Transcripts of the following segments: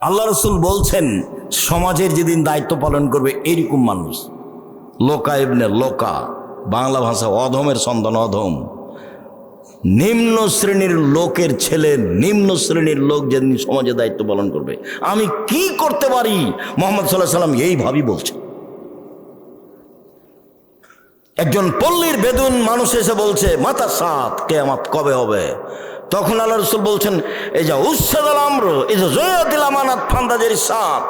আল্লাহ রসুল বলছেন সমাজের যেদিন দায়িত্ব পালন করবে এরকম মানুষ, লোকা ইবনে লোকা, বাংলা ভাষা অধমের সন্তান, অধম, নিম্ন শ্রেণীর লোকের ছেলে, নিম্ন শ্রেণীর লোক যেদিন সমাজে দায়িত্ব পালন করবে, আমি কি করতে পারি মুহাম্মদ সাল্লাল্লাহু আলাইহি সাল্লাম এইভাবেই বলছেন। একজন পল্লীর বেদুন মানুষ এসে বলছে, মাতা সাত, কিয়ামত কবে হবে? তখন আল্লাহ রসুল বলছেন, এই যা উচ্ছেদাল আমর, এই যে জয়াতিল আমানাত ফান্দাজের সাত,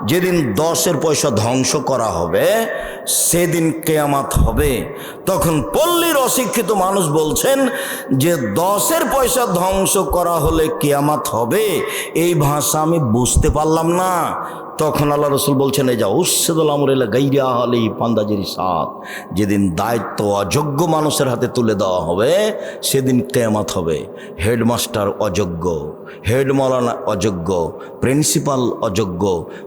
যেদিন 10 পয়সা ধ্বংস করা হবে সেদিন কিয়ামত হবে। তখন পল্লীর অশিক্ষিত মানুষ বলছেন যে 10 পয়সা ধ্বংস করা হলে কিয়ামত হবে, এই ভাষা আমি বুঝতে পারলাম না। তখন আল্লাহ রসুল বলছেন, এই যা উচ্ছেদুল আমর এলা গাইরা আহলি ফান্দাজের সাত, যেদিন দায়িত্ব অযোগ্য মানুষের হাতে তুলে দেওয়া হবে সেদিন কিয়ামত হবে। হেডমাস্টার অযোগ্য, হেড মৌলানা অযোগ্য, প্রিন্সিপাল অযোগ্য,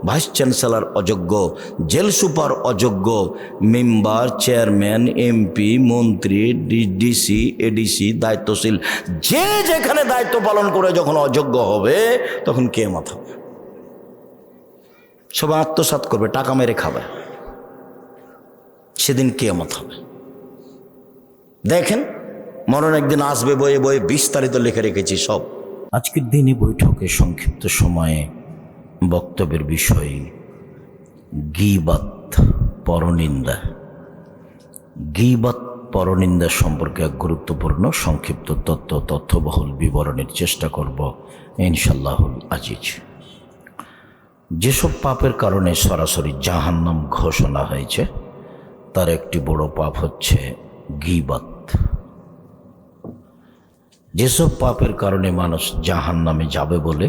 ভাইস চ্যান্সেলর অযোগ্য, জেল সুপার অযোগ্য, মেম্বার, চেয়ারম্যান, এমপি, মন্ত্রী, ডিসি, এডিসি, দায়িত্বশীল যে যেখানে দায়িত্ব পালন করে যখন অযোগ্য হবে তখন কিয়ামত হবে। সবাই আত্মসাৎ করবে, টাকা মেরে খাবে, সেদিন কিয়ামত হবে। দেখেন, মরণ একদিন আসবে, বয়ে বয়ে বিস্তারিত লিখে রেখেছি সব। আজকের দিনে বৈঠকে সংক্ষিপ্ত সময়ে বক্তব্যের বিষয় গীবাত, পরনিন্দা। গীবাত, পরনিন্দা সম্পর্কে এক গুরুত্বপূর্ণ সংক্ষিপ্ত তথ্যবহুল বিবরণের চেষ্টা করব ইনশাআল্লাহুল আজিজ। যেসব পাপের কারণে সরাসরি জাহান্নাম ঘোষণা হয়েছে তার একটি বড় পাপ হচ্ছে গীবাত। যেসব পাপের কারণে মানুষ জাহান্নামে যাবে বলে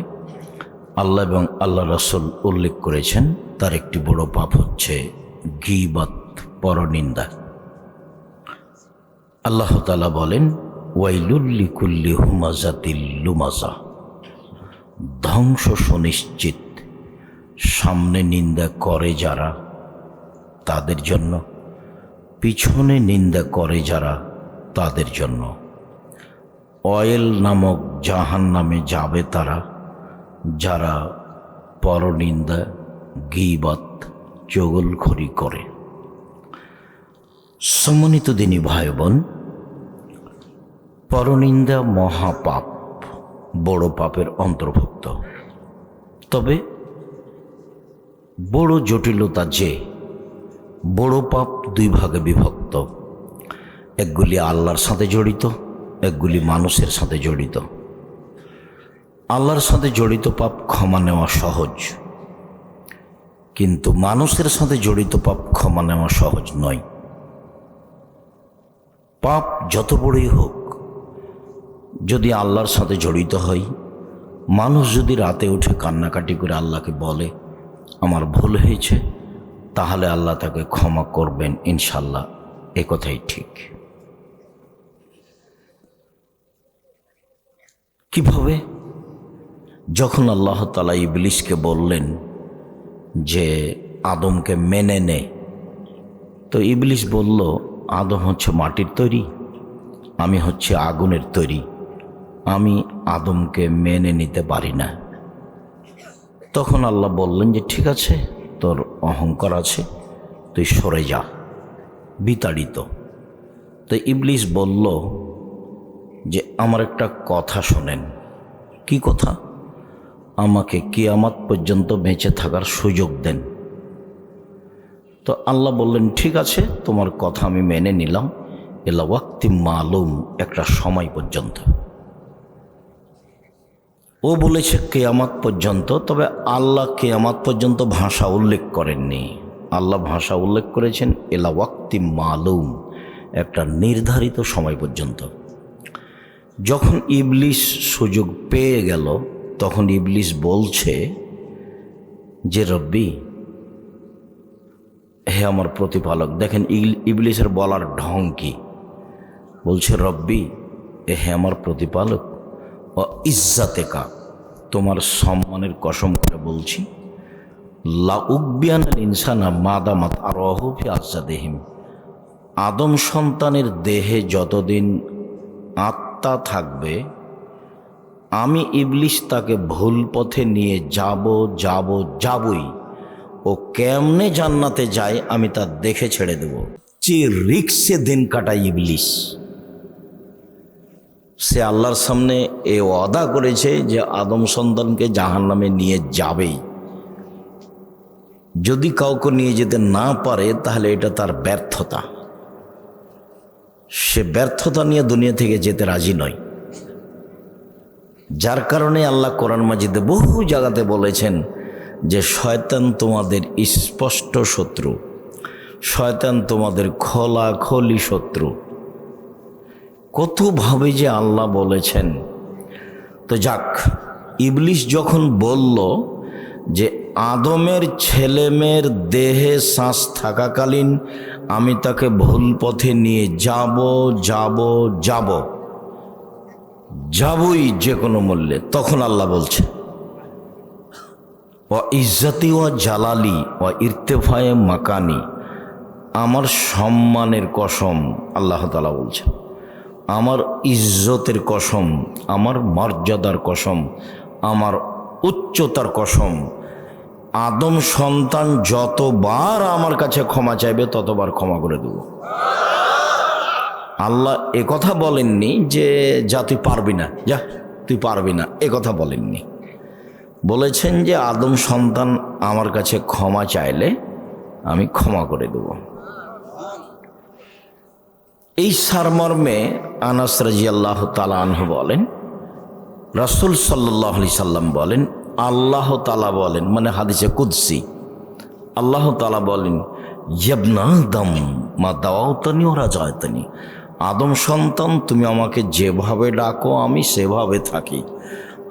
আল্লাহ এবং আল্লাহ রাসূল উল্লেখ করেছেন তার একটি বড় পাপ হচ্ছে গীবাত, পরনিন্দা। আল্লাহ তাআলা বলেন, ওয়াইলুল লিকুল্লি হুমাযাতিল লুমাযা, ধ্বংস সুনিশ্চিত সামনে নিন্দা করে যারা তাদের জন্য, পিছনে নিন্দা করে যারা তাদের জন্য। অয়েল নামক জাহান্নামে যাবে তারা যারা পরনিন্দা, গীবাত, চগলখড়ি করে। সম্মানিত দিনী ভাই বোন, পরনিন্দা মহাপাপ, বড় পাপের অন্তর্ভুক্ত। তবে বড় জটিলতা যে বড় পাপ দুই ভাগে বিভক্ত, একগুলি আল্লাহর সাথে জড়িত, একগুলি মানুষের সাথে জড়িত। আল্লাহর সাথে জড়িত পাপ ক্ষমা নেওয়া সহজ, কিন্তু মানুষের সাথে জড়িত পাপ ক্ষমা নেওয়া সহজ নয়। পাপ যত বড়ই হোক, যদি আল্লাহর সাথে জড়িত হয়, মানুষ যদি রাতে উঠে কান্নাকাটি করে আল্লাহকে বলে আমার ভুল হয়েছে, তাহলে আল্লাহ তাকে ক্ষমা করবেন ইনশাল্লাহ, এ কথাই ঠিক। কিভাবে? যখন আল্লাহ তাআলা ইবলিসকে বললেন যে আদমকে মেনে নে, তো ইবলিস বলল, আদম হচ্ছে মাটির তৈরি, আমি হচ্ছে আগুনের তৈরি, আমি আদমকে মেনে নিতে পারি না। তখন আল্লাহ বললেন যে ঠিক আছে, তোর অহংকার আছে, তুই সরে যা, বিতাড়িত। তো ইবলিস বলল যে আমার একটা কথা শোনেন। কি কথা? আমাকে কিয়ামত পর্যন্ত বেঁচে থাকার সুযোগ দেন। তো আল্লাহ বললেন ঠিক আছে, তোমার কথা আমি মেনে নিলাম, এলা ওয়াক্তি মালুম, একটা সময় পর্যন্ত। ও বলেছে কিয়ামত পর্যন্ত, তবে আল্লাহ কিয়ামত পর্যন্ত ভাষা উল্লেখ করেননি। আল্লাহ ভাষা উল্লেখ করেছেন এলা ওয়াক্তি মালুম, একটা নির্ধারিত সময় পর্যন্ত। যখন ইবলিস সুযোগ পেয়ে গেল, তখন ইবলিস বলছে যে রব্বি, হে আমার প্রতিপালক। দেখেন ইবলিসের বলার ঢং কি, বলছে রব্বি, হে আমার প্রতিপালক, ও ইজ্জাতেকা, তোমার সম্মানের কসম করে বলছি, লা উকবিয়ানাল ইনসানা মাদামাত আরহু ফি আজসাদিহিম, আদম সন্তানের দেহে যতদিন আত্মা থাকবে আমি ইবলিস তাকে ভুল পথে নিয়ে যাবই। ও কেমনে জান্নাতে যায় আমি তা দেখে ছেড়ে দেব। যে রিক্সে দিন কাটায় ইবলিস, সে আল্লাহর সামনে এ ওয়াদা করেছে যে আদম সন্তানকে জাহান্নামে নিয়ে যাবেই। যদি কাউকে নিয়ে যেতে না পারে তাহলে এটা তার ব্যর্থতা। সে ব্যর্থতা নিয়ে দুনিয়া থেকে যেতে রাজি নয়। যার কারণে আল্লাহ কোরআন মাজিদে বহু জায়গাতে বলেছেন যে শয়তান তোমাদের স্পষ্ট শত্রু, শয়তান তোমাদের খোলাখলি শত্রু। কতভাবে যে আল্লাহ বলেছেন। তো যাক, ইবলিস যখন বলল যে আদমের ছেলেমেয়ের দেহে শ্বাস থাকাকালীন আমি তাকে ভুল পথে নিয়ে যাবই যে কোনো মূল্যে, তখন আল্লাহ বলছে ও ইজ্জতি ও জালালি ও ইরতেফায়ে মাকানি, আমার সম্মানের কসম, আল্লাহ তাআলা বলছেন আমার ইজ্জতের কসম, আমার মর্যাদার কসম, আমার উচ্চতার কসম, আদম সন্তান যতবার আমার কাছে ক্ষমা চাইবে ততবার ক্ষমা করে দেব। আল্লাহ এ কথা বলেননি যে যা তুই পারবি না, যা তুই পারবি না, এ কথা বলেননি। বলেছেন যে আদম সন্তান আমার কাছে ক্ষমা চাইলে আমি ক্ষমা করে দেব। এই সারমর্মে আনাস রাদিয়াল্লাহু তাআলা আনহু বলেন, রাসূল সাল্লাল্লাহু আলাইহি সাল্লাম বলেন, আল্লাহ তাআলা বলেন, মানে হাদিসে কুদসি, আল্লাহ তাআলা বলেন ইবনা আদম মা দাওয়াতানি ওয়া রাজাতানি, আদম সন্তান তুমি আমাকে যেভাবে ডাকো আমি সেভাবে থাকি,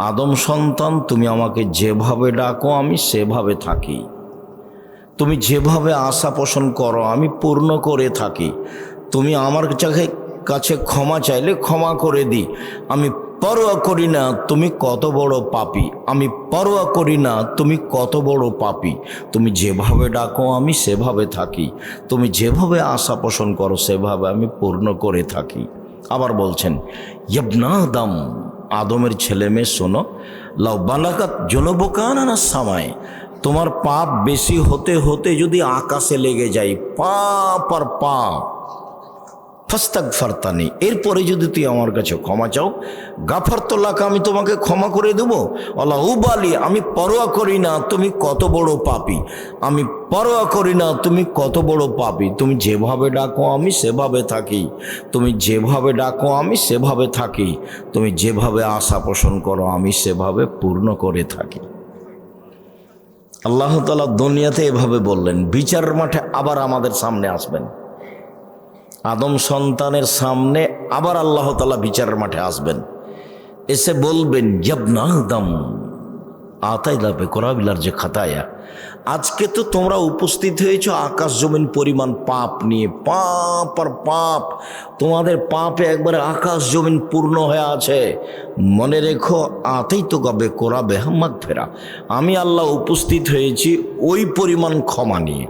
আদম সন্তান তুমি আমাকে যেভাবে ডাকো আমি সেভাবে থাকি, তুমি যেভাবে আশা পোষণ করো আমি পূর্ণ করে থাকি, তুমি আমার কাছে ক্ষমা চাইলে ক্ষমা করে দিই, আমি পরোয়া করি না তুমি কত বড় পাপী, আমি পরোয়া করি না তুমি কত বড় পাপী, তুমি যেভাবে ডাকো আমি সেভাবে থাকি, তুমি যেভাবে আশা পোষণ করো সেভাবে আমি পূর্ণ করে থাকি। আবার বলছেন ইবনা আদম, আদমের ছেলে মেয়ে শোনো, লাউ বালাগাত জুনুবুকা সামায়, তোমার পাপ বেশি হতে হতে যদি আকাশে লেগে যায়, পাপ আর পাপ, ফাস্তাগফারতানি, এরপরে যদি তুই আমার কাছে ক্ষমা চাও, গাফারতু লাকা, আমি তোমাকে ক্ষমা করে দেবো। আল্লাহ উবালি, আমি পরোয়া করি না তুমি কত বড় পাপী, আমি পরোয়া করি না তুমি কত বড় পাপী, তুমি যেভাবে ডাকো আমি সেভাবে থাকি, তুমি যেভাবে ডাকো আমি সেভাবে থাকি, তুমি যেভাবে আশা পোষণ করো আমি সেভাবে পূর্ণ করে থাকি। আল্লাহ তাআলা দুনিয়াতে এভাবে বললেন, বিচারের মাঠে আবার আমাদের সামনে আসবেন, আদম সন্তানের সামনে আবার আল্লাহ তাআলা বিচারের মাঠে আসবেন, এসে বলবেন ইবনা আদম আতাইলা বিকরাবিলার যে খাতায়া, আজকে তো তোমরা উপস্থিত হয়েছো আকাশ জমিন পরিমাণ পাপ নিয়ে, পাপ আর পাপ, তোমাদের পাপে একবারে আকাশ জমিন পূর্ণ হয়ে আছে, মনে রেখো আতাই তো গাবে কোরা বেহাম্মাদ ফেরা, আমি আল্লাহ উপস্থিত হয়েছি ওই পরিমাণ ক্ষমা নিয়ে,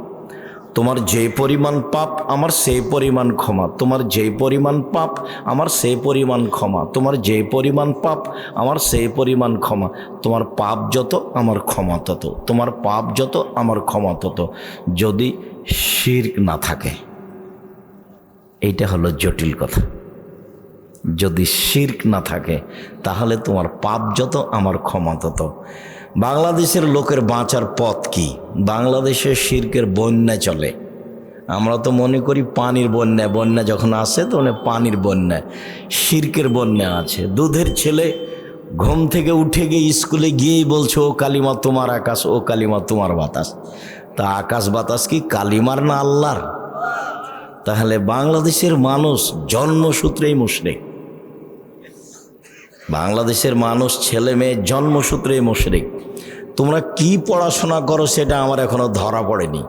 তোমার যে পরিমাণ পাপ আমার সেই পরিমাণ ক্ষমা, তোমার যে পরিমাণ পাপ আমার সেই পরিমাণ ক্ষমা, তোমার যে পরিমাণ পাপ আমার সেই পরিমাণ ক্ষমা, তোমার পাপ যত আমার ক্ষমা তত, তোমার পাপ যত আমার ক্ষমা তত, যদি শিরক না থাকে। এইটা হলো জটিল কথা। যদি শিরক না থাকে তাহলে তোমার পাপ যত আমার ক্ষমা তত। বাংলাদেশের লোকের বাঁচার পথ কি? বাংলাদেশে শিরকের বন্যা চলে। আমরা তো মনে করি পানির বন্যা, বন্যা যখন আসে তখন পানির বন্যা, শিরকের বন্যা আছে। দুধের ছেলে ঘুম থেকে উঠে গিয়ে স্কুলে গিয়েই বলছে ও কালিমা তোমার আকাশ, ও কালিমা তোমার বাতাস। তা আকাশ বাতাস কি কালিমার না আল্লাহর? তাহলে বাংলাদেশের মানুষ জন্মসূত্রেই মুশরিক, বাংলাদেশের মানুষ ছেলে মেয়ে জন্মসূত্রেই মুশরিক। তোমরা কি পড়াশোনা করো সেটা আমার এখনো ধরা পড়েনি।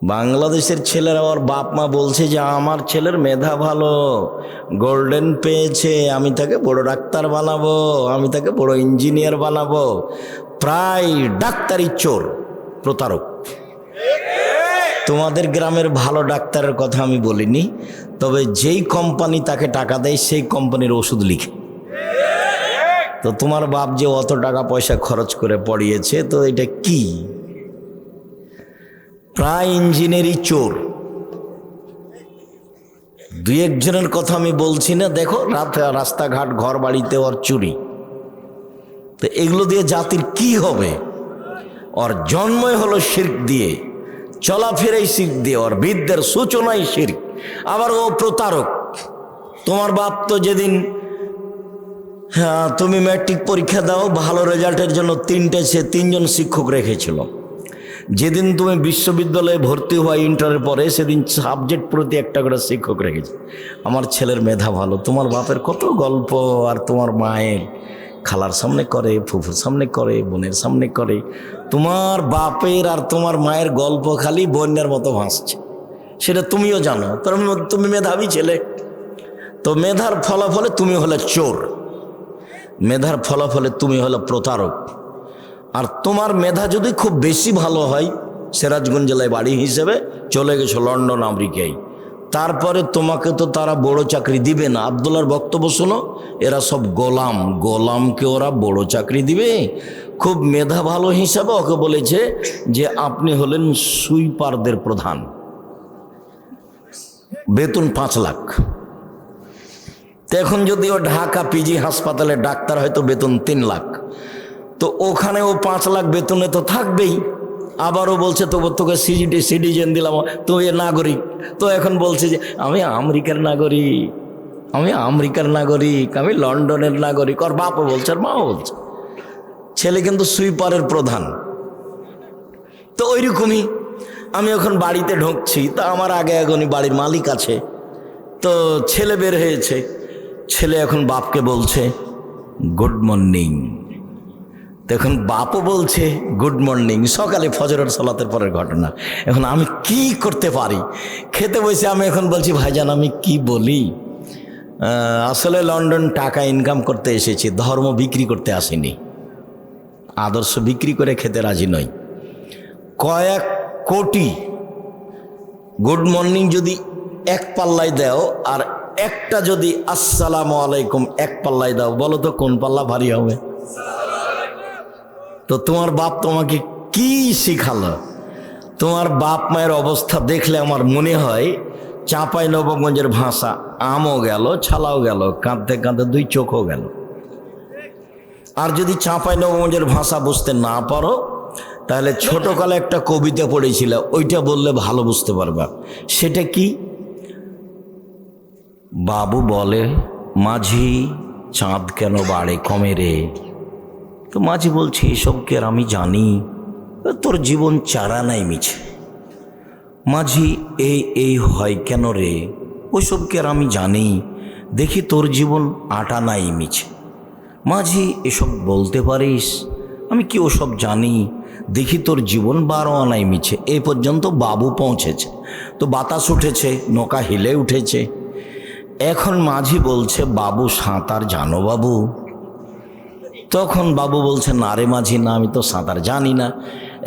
বাংলাদেশের ছেলের আমার বাপ মা বলছে যে আমার ছেলের মেধা ভালো, গোল্ডেন পেয়েছে, আমি তাকে বড় ডাক্তার বানাবো, আমি তাকে বড় ইঞ্জিনিয়ার বানাবো। প্রায় ডাক্তারি চোর, প্রতারক। তোমাদের গ্রামের ভালো ডাক্তারের কথা আমি বলিনি, তবে যেই কোম্পানি তাকে টাকা দেয় সেই কোম্পানির ওষুধ লিখে। তো তোমার বাপ যে অত টাকা পয়সা খরচ করে পড়িয়েছে, তো এটা কি? প্রায় ইঞ্জিনেরই চোর। দুই একজনের কথা আমি বলছি না, দেখো রাস্তাঘাট ঘর বাড়িতে ওর চুরি। তো এগুলো দিয়ে জাতির কি হবে? ওর জন্মই হলো শিরক দিয়ে, চলাফেরাই শিরক দিয়ে, ওর বিদ্যের সূচনাই শিরক। আবার ও প্রতারক। তোমার বাপ তো যেদিন তুমি ম্যাট্রিক পরীক্ষা দাও, ভালো রেজাল্টের জন্য তিনজন শিক্ষক রেখেছিল। যেদিন তুমি বিশ্ববিদ্যালয়ে ভর্তি হওয়া ইন্টারের পরে, সেদিন সাবজেক্ট প্রতি একটা করে শিক্ষক রেখেছে। আমার ছেলের মেধা ভালো। তোমার বাপের কত গল্প, আর তোমার মায়ের খালার সামনে করে, ফুফুর সামনে করে, বোনের সামনে করে। তোমার বাপের আর তোমার মায়ের গল্প খালি বন্যার মতো ভাসছে, সেটা তুমিও জানো। তুমি মেধাবী ছেলে, তো মেধার ফলাফলে তুমি হলে চোর, মেধার ফলাফলে তুমি হলে প্রতারক। আর তোমার মেধা যদি খুব বেশি ভালো হয়, সিরাজগঞ্জ জেলায় বাড়ি হিসেবে চলে গেছো লন্ডন আমেরিকায়, তারপরে তোমাকে তো তারা বড় চাকরি দিবে না। আব্দুল্লাহর বক্তব্য শোনো, এরা সব গোলাম, গোলামকে ওরা বড় চাকরি দিবে? খুব মেধা ভালো হিসাবে ওকে বলেছে যে আপনি হলেন সুইপারদের প্রধান, বেতন 5 লাখ। তো এখন যদি ও ঢাকা পিজি হাসপাতালে ডাক্তার, হয়তো বেতন 3 লাখ। তো ওখানে ও 5 লাখ বেতনে তো থাকবেই। আবারও বলছে তোকে সিটিজেন দিলাম, তো এ নাগরিক। তো এখন বলছে যে আমি আমেরিকার নাগরিক, আমি আমেরিকার নাগরিক, আমি লন্ডনের নাগরিক। ওর বাপও বলছে, আর মাও বলছে। ছেলে কিন্তু সুইপারের প্রধান। তো ওইরকমই আমি এখন বাড়িতে ঢুকছি, তা আমার আগে এখনই বাড়ির মালিক আছে। তো ছেলে বের হয়েছে, ছেলে এখন বাপকে বলছে গুড মর্নিং। তখন বাপও বলছে গুড মর্নিং। সকালে ফজরের সালাতের পরের ঘটনা। এখন আমি কি করতে পারি? খেতে বসে আমি এখন বলছি, ভাইজান আমি কি বলি, আসলে লন্ডন টাকা ইনকাম করতে এসেছি, ধর্ম বিক্রি করতে আসিনি, আদর্শ বিক্রি করে খেতে রাজি নই। কয়েক কোটি গুড মর্নিং যদি এক পাল্লায় দাও, আর একটা যদি আসসালামু আলাইকুম এক পাল্লায় দাও, বলো তো কোন পাল্লা ভারী হবে? তো তোমার বাপ তোমাকে কি শিখালো? তোমার বাপ মায়ের অবস্থা দেখলে আমার মনে হয় চাঁপাইনবাবগঞ্জের ভাষা, আমও গেল ছালাও গেল, কাঁদতে কাঁদতে 2 চোখও গেল। আর যদি চাঁপাইনবাবগঞ্জের ভাষা বুঝতে না পারো, তাহলে ছোটকালে একটা কবিতা পড়েছিল, ওইটা বললে ভালো বুঝতে পারবা। সেটা কি? বাবু বলে মাঝি চাঁদ কেন বাড়ে কমে রে। তো মাঝি বলছে এসব কি আর আমি জানি, তোর জীবন চারা নাই মিছে। মাঝি এই হয় কেন রে, ওইসব কি আর আমি জানি, দেখি তোর জীবন আটা নাই মিছে। মাঝি এসব বলতে পারিস, আমি কি ওসব জানি, দেখি তোর জীবন 12 আনাই মিছে। এই পর্যন্ত বাবু পৌঁছেছে। তো বাতাস উঠেছে, নৌকা হিলে উঠেছে। এখন মাঝি বলছে বাবু সাঁতার জানো বাবু? তখন বাবু বলছে না রে মাঝি, না আমি তো সাঁতার জানি না।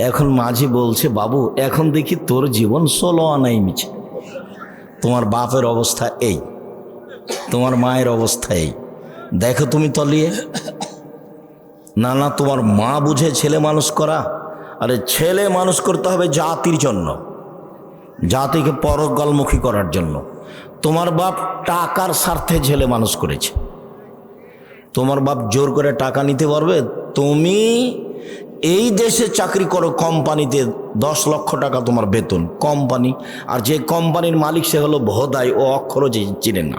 এখন মাঝি বলছে বাবু এখন দেখি তোর জীবন 16 আনাই মিছে। তোমার বাপের অবস্থা এই, তোমার মায়ের অবস্থা এই, দেখো তুমি তলিয়ে। না না, তোমার মা বুঝে ছেলে মানুষ করা? আরে ছেলে মানুষ করতে হবে জাতির জন্য, জাতিকে পরকালমুখী করার জন্য। তোমার বাপ টাকার স্বার্থে ছেলে মানুষ করেছে। তোমার বাপ জোর করে টাকা নিতে পারবে? তুমি এই দেশে চাকরি করো কোম্পানিতে, 10 লক্ষ টাকা তোমার বেতন, কোম্পানি। আর যে কোম্পানির মালিক সে হলো ভোদাই, ও অক্ষরও চিনে না।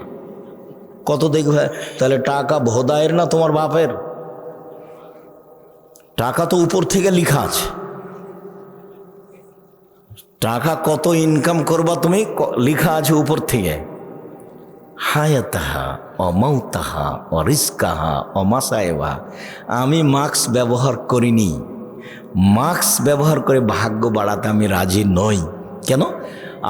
কত দেখবে? তাহলে টাকা ভোদাইয়ের না তোমার বাপের? টাকা তো উপর থেকে লেখা আছে, টাকা কত ইনকাম করবা তুমি লেখা আছে উপর থেকে। হায়াতাহা অমাউতাহা অরিস্কাহা অমাসায়েবা। আমি মাস্ক ব্যবহার করিনি, মাস্ক ব্যবহার করে ভাগ্য বাড়াতে আমি রাজি নই। কেন?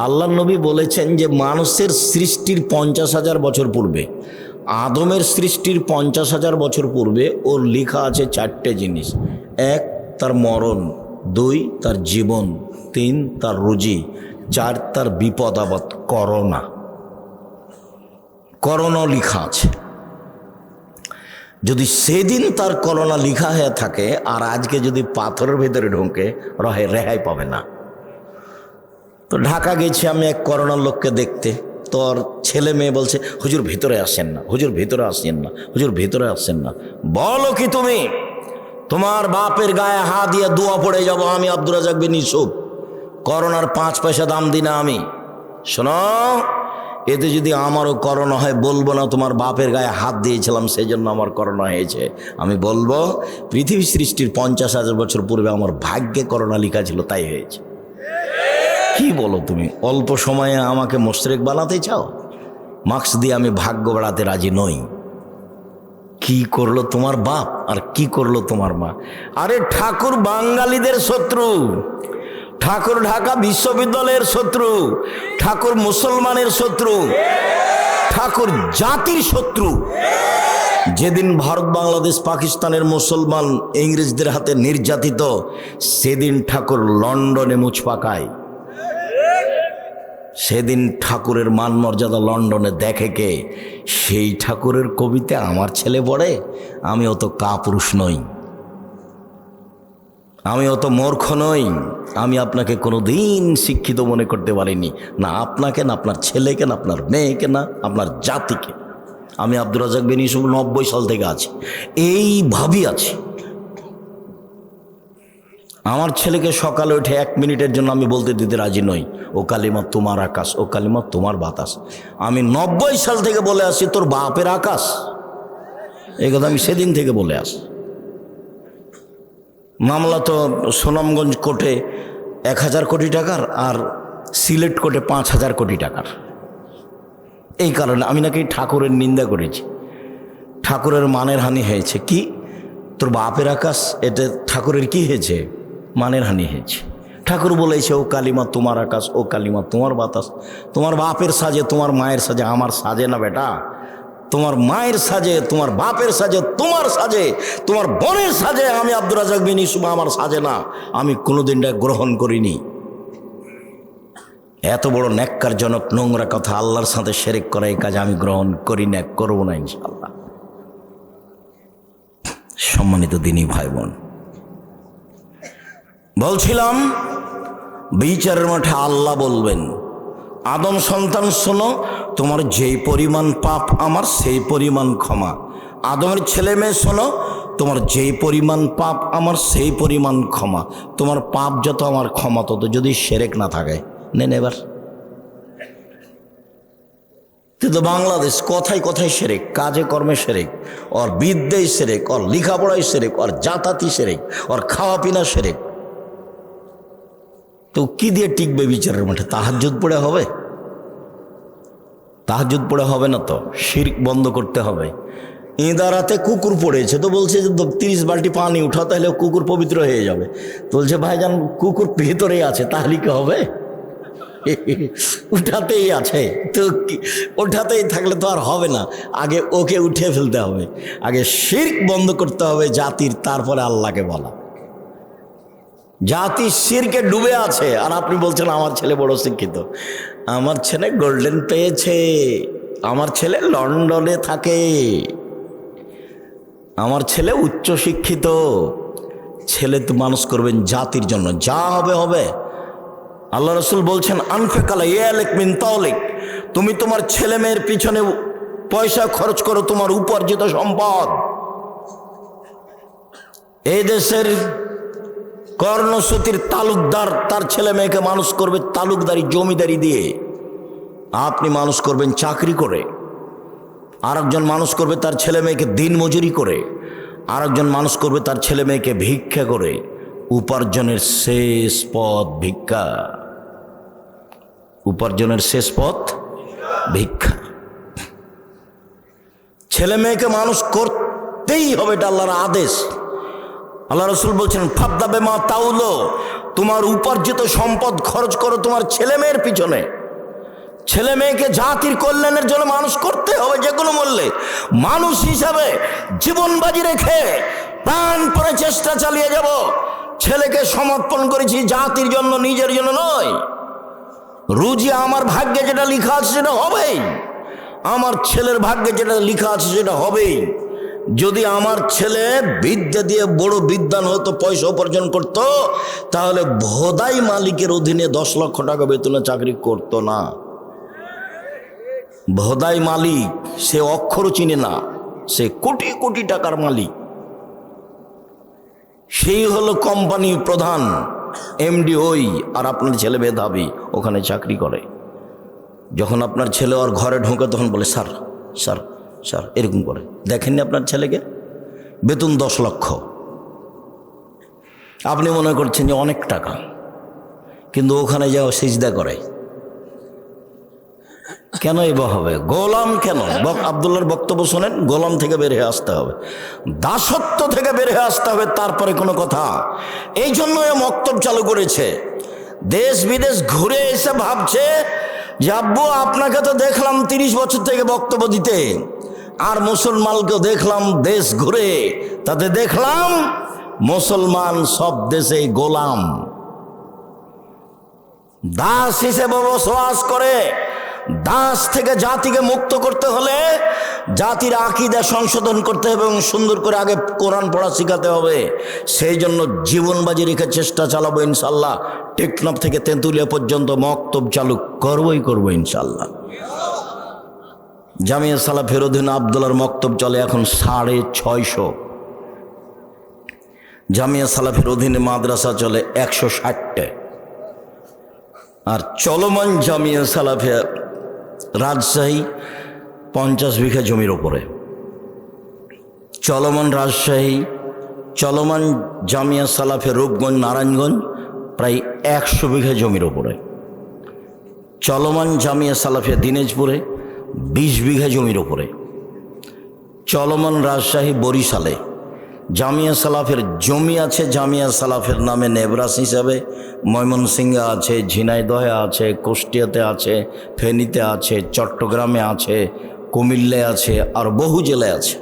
আল্লাহ নবী বলেছেন যে মানুষের সৃষ্টির 50,000 বছর পূর্বে, আদমের সৃষ্টির 50,000 বছর পূর্বে ওর লেখা আছে 4টে জিনিস। 1 তার মরণ, 2 তার জীবন, 3 তার রুজি, 4 তার বিপদ আপদ। করোনা লেখা আছে। যদি সেদিন তার করোনা লিখা হয়ে থাকে আর আজকে যদি পাথরের ভেতরে ঢোকে রেহাই পাবে না। তো ঢাকা গেছি আমি এক করোনার লোককে দেখতে, তোর ছেলে মেয়ে বলছে হুজুর ভিতরে আসেন না, হুজুর ভিতরে আসেন না, হুজুর ভিতরে আসেন না। বলো কি তুমি? তোমার বাপের গায়ে হাত দিয়ে দোয়া পড়ে যাব আমি আব্দুর রাজ্জাক বিন ইউসুফ, করোনার 5 পয়সা দাম দিই না আমি। শোনো, এতে যদি আমারও করোনা হয় বলবো না তোমার বাপের গায়ে হাত দিয়েছিলাম সেই জন্য আমার করোনা হয়েছে। আমি বলবো পৃথিবী সৃষ্টির 50,000 বছর পূর্বে আমার ভাগ্যে করোনা লেখা ছিল তাই হয়েছে। কি বলো তুমি? অল্প সময়ে আমাকে মুশরিক বানাতে চাও? মাস্ক দিয়ে আমি ভাগ্য বাড়াতে রাজি নই। কি করলো তোমার বাপ আর কি করলো তোমার মা? আরে ঠাকুর বাঙালিদের শত্রু, ঠাকুর ঢাকা বিশ্ববিদ্যালয়ের শত্রু, ঠাকুর মুসলমানের শত্রু, ঠাকুর জাতির শত্রু। যেদিন ভারত বাংলাদেশ পাকিস্তানের মুসলমান ইংরেজদের হাতে নির্যাতিত, সেদিন ঠাকুর লন্ডনে মুছ পাকায়। সেদিন ঠাকুরের মান মর্যাদা লন্ডনে দেখে কে? সেই ঠাকুরের কবিতা আমার ছেলে পড়ে? আমি অত কাপুরুষ নই, আমি অত মূর্খ নই। আমি আপনাকে কোনো দিন শিক্ষিত মনে করতে পারিনি, না আপনাকে, না আপনার ছেলেকে, না আপনার মেয়েকে, না আপনার জাতিকে। আমি আব্দুর রাজ্জাক বিন ইউসুফ 90 সাল থেকে আছি, এইভাবেই আছি। আমার ছেলেকে সকালে উঠে 1 মিনিটের জন্য আমি বলতে দিতে রাজি নই, ও কালিমা তোমার আকাশ, ও কালিমা তোমার বাতাস। আমি 90 সাল থেকে বলে আসছি তোর বাপের আকাশ, এই কথা আমি সেদিন থেকে বলে আসি। মামলা তো সুনামগঞ্জ কোর্টে 1000 কোটি টাকার আর সিলেট কোর্টে 5000 কোটি টাকার। এই কারণে আমি নাকি ঠাকুরের নিন্দা করেছি, ঠাকুরের মানের হানি হয়েছে। কি তোর বাপের আকাশ, এটা ঠাকুরের কি হয়েছে? মানের হানি হয়েছে। ঠাকুর বলেছে ও কালিমা তোমার আকাশ, ও কালিমা তোমার বাতাস। তোমার বাপের সাজে, তোমার মায়ের সাজে, আমার সাজে না বেটা। তোমার মায়ের সাজে, তোমার বাপের সাজে, তোমার সাজে, তোমার বোনের সাজে। আমি আব্দুর রাজ্জাক বিন ইউসুফ আমার সাজে না, আমি কোনোদিন গ্রহণ করিনি। এত বড় ন্যাক্কারজনক নোংরা কথা, আল্লাহর সাথে শিরক করা, এই কাজ আমি গ্রহণ করি না, করবো না ইনশাআল্লাহ। সম্মানিত দিনী ভাই বোন, বলছিলাম বিচারের মাঠে আল্লাহ বলবেন, আদম সন্তান শোনো, তোমার যেই পরিমাণ পাপ আমার সেই পরিমাণ ক্ষমা। আদমের ছেলে মেয়ে শোনো, তোমার যেই পরিমাণ পাপ আমার সেই পরিমাণ ক্ষমা। তোমার পাপ যত আমার ক্ষমা তত, যদি শিরক না থাকে। নেন এবার। কিন্তু বাংলাদেশ কথায় কথায় শিরক, কাজে কর্মে শিরক, ওর বিদ্যায় শিরক, ওর লেখাপড়ায় শিরক, ওর জাতাতি শিরক, ওর খাওয়া পিনা শিরক। তো কি দিয়ে টিকবে বিচারের মাঠে? তাহাজ্জুদ পড়ে হবে? তাহাজ্জুদ পড়ে হবে না তো, শিরক বন্ধ করতে হবে। ইঁদারাতে কুকুর পড়েছে, তো বলছে যে 30 বালতি পানি উঠাও, তাহলে কুকুর পবিত্র হয়ে যাবে। তো বলছে ভাইজান কুকুর ভিতরেই আছে, তাহলে কি হবে? উঠাতেই আছে, তো ওঠাতেই থাকলে তো আর হবে না। আগে ওকে উঠে ফেলতে হবে, আগে শিরক বন্ধ করতে হবে জাতির, তারপরে আল্লাহকে বলা। জাতি শিরকে ডুবে আছে, আর আপনি বলছেন আমার ছেলে বড় শিক্ষিত। আমার ছেলে গোল্ডেন পেয়েছে, আমার ছেলে লন্ডনে থাকে, আমার ছেলে উচ্চ শিক্ষিত। ছেলে তো মানুষ করবেন জাতির জন্য, যা হবে হবে। আল্লাহ রসুল বলছেন আনফিকালা ইয়ালিক মিন তাওলিক, তুমি তোমার ছেলে মেয়ের পিছনে পয়সা খরচ করো, তোমার উপার্জিত সম্পদ। এই দেশের কর্ণসূতির তালুকদার তার ছেলে মেয়েকে মানুষ করবে তালুকদারি জমিদারি দিয়ে, আপনি মানুষ করবেন চাকরি করে। আরেকজন মানুষ করবে তার ছেলে মেয়েকে দিন মজুরি করে, আরেকজন মানুষ করবে তার ছেলে মেয়েকে ভিক্ষা করে। উপার্জনের শেষ পথ ভিক্ষা, উপার্জনের শেষ পথ ভিক্ষা। ছেলে মেয়েকে মানুষ করতেই হবে, এটা আল্লাহর আদেশ। আল্লাহ রসুল বলছেন ফাদ্দা বেমা তাউলো, তোমার উপার্জিত সম্পদ খরচ করো তোমার ছেলে মেয়ের পিছনে। ছেলে মেয়েকে জাতির কল্যাণের জন্য মানুষ করতে হবে যে কোনো মূল্যে। মানুষ হিসাবে জীবন বাজি রেখে প্রাণপণে চেষ্টা চালিয়ে যাব। ছেলেকে সমর্পণ করেছি জাতির জন্য, নিজের জন্য নয়। রুজি আমার ভাগ্যে যেটা লেখা আছে সেটা হবেই, আমার ছেলের ভাগ্যে যেটা লেখা আছে সেটা হবেই। যদি আমার ছেলে বিদ্যা দিয়ে বড় বিদ্বান হতো, পয়সা উপার্জন করত, তাহলে ভোদাই মালিকের অধীনে 10 লক্ষ টাকা বেতনে চাকরি করত না। ভোদাই মালিক সে অক্ষরও চিনে না, সে কোটি কোটি টাকার মালিক, সেই হলো কোম্পানির প্রধান এমডি ওই, আর আপনার ছেলে মেধাবী ওখানে চাকরি করে। যখন আপনার ছেলে ওর ঘরে ঢোকে তখন বলে স্যার স্যার স্যার এরকম করে। দেখেননি আপনার ছেলেকে? বেতন 10 লক্ষ। আপনি মনে করছেন যে অনেক টাকা, কিন্তু ওখানে যাও সিজদা করে। কেন এবার হবে? গোলাম কেন? আব্দুল্লাহর বক্তব্য শোনেন, গোলাম থেকে বের হয়ে আসতে হবে, দাসত্ব থেকে বের হয়ে আসতে হবে, তারপরে কোনো কথা। এই জন্য এ মক্তব চালু করেছে। দেশ বিদেশ ঘুরে এসে ভাবছে যে আব্বু আপনাকে তো দেখলাম 30 বছর থেকে বক্তব্য দিতে, আর মুসলমানকে দেখলাম দেশ ঘুরে, তাতে দেখলাম মুসলমান সব দেশে গোলাম, দাস হিসেবে বসবাস করে। দাস থেকে জাতিকে মুক্ত করতে হলে জাতির আকীদা সংশোধন করতে হবে এবং সুন্দর করে আগে কোরআন পড়া শেখাতে হবে। সেই জন্য জীবন বাজি রেখে চেষ্টা চালাবো ইনশাল্লাহ। টেকনাফ থেকে তেঁতুলিয়া পর্যন্ত মক্তব চালু করবো ইনশাল্লাহ। জামিয়া সালাফের অধীনে আব্দুল্লাহর মক্তব চলে এখন 650। জামিয়া সালাফের অধীনে মাদ্রাসা চলে 160টা। আর চলমান জামিয়া সালাফে রাজশাহী 50 বিঘা জমির ওপরে। চলমান জামিয়া সালাফে রূপগঞ্জ নারায়ণগঞ্জ প্রায় 100 বিঘা জমির ওপরে। চলমান জামিয়া সালাফে দিনাজপুরে 20 বিঘা জমির ওপরে। চলমান রাজশাহী বরিশালে জামিয়া সালাফের জমি আছে, জামিয়া সালাফের নামে নেবরাস হিসাবে। ময়মনসিংহে আছে, ঝিনাইদহে আছে, কুষ্টিয়াতে আছে, ফেনীতে আছে, চট্টগ্রামে আছে, কুমিল্লায় আছে, আর বহু জেলায় আছে।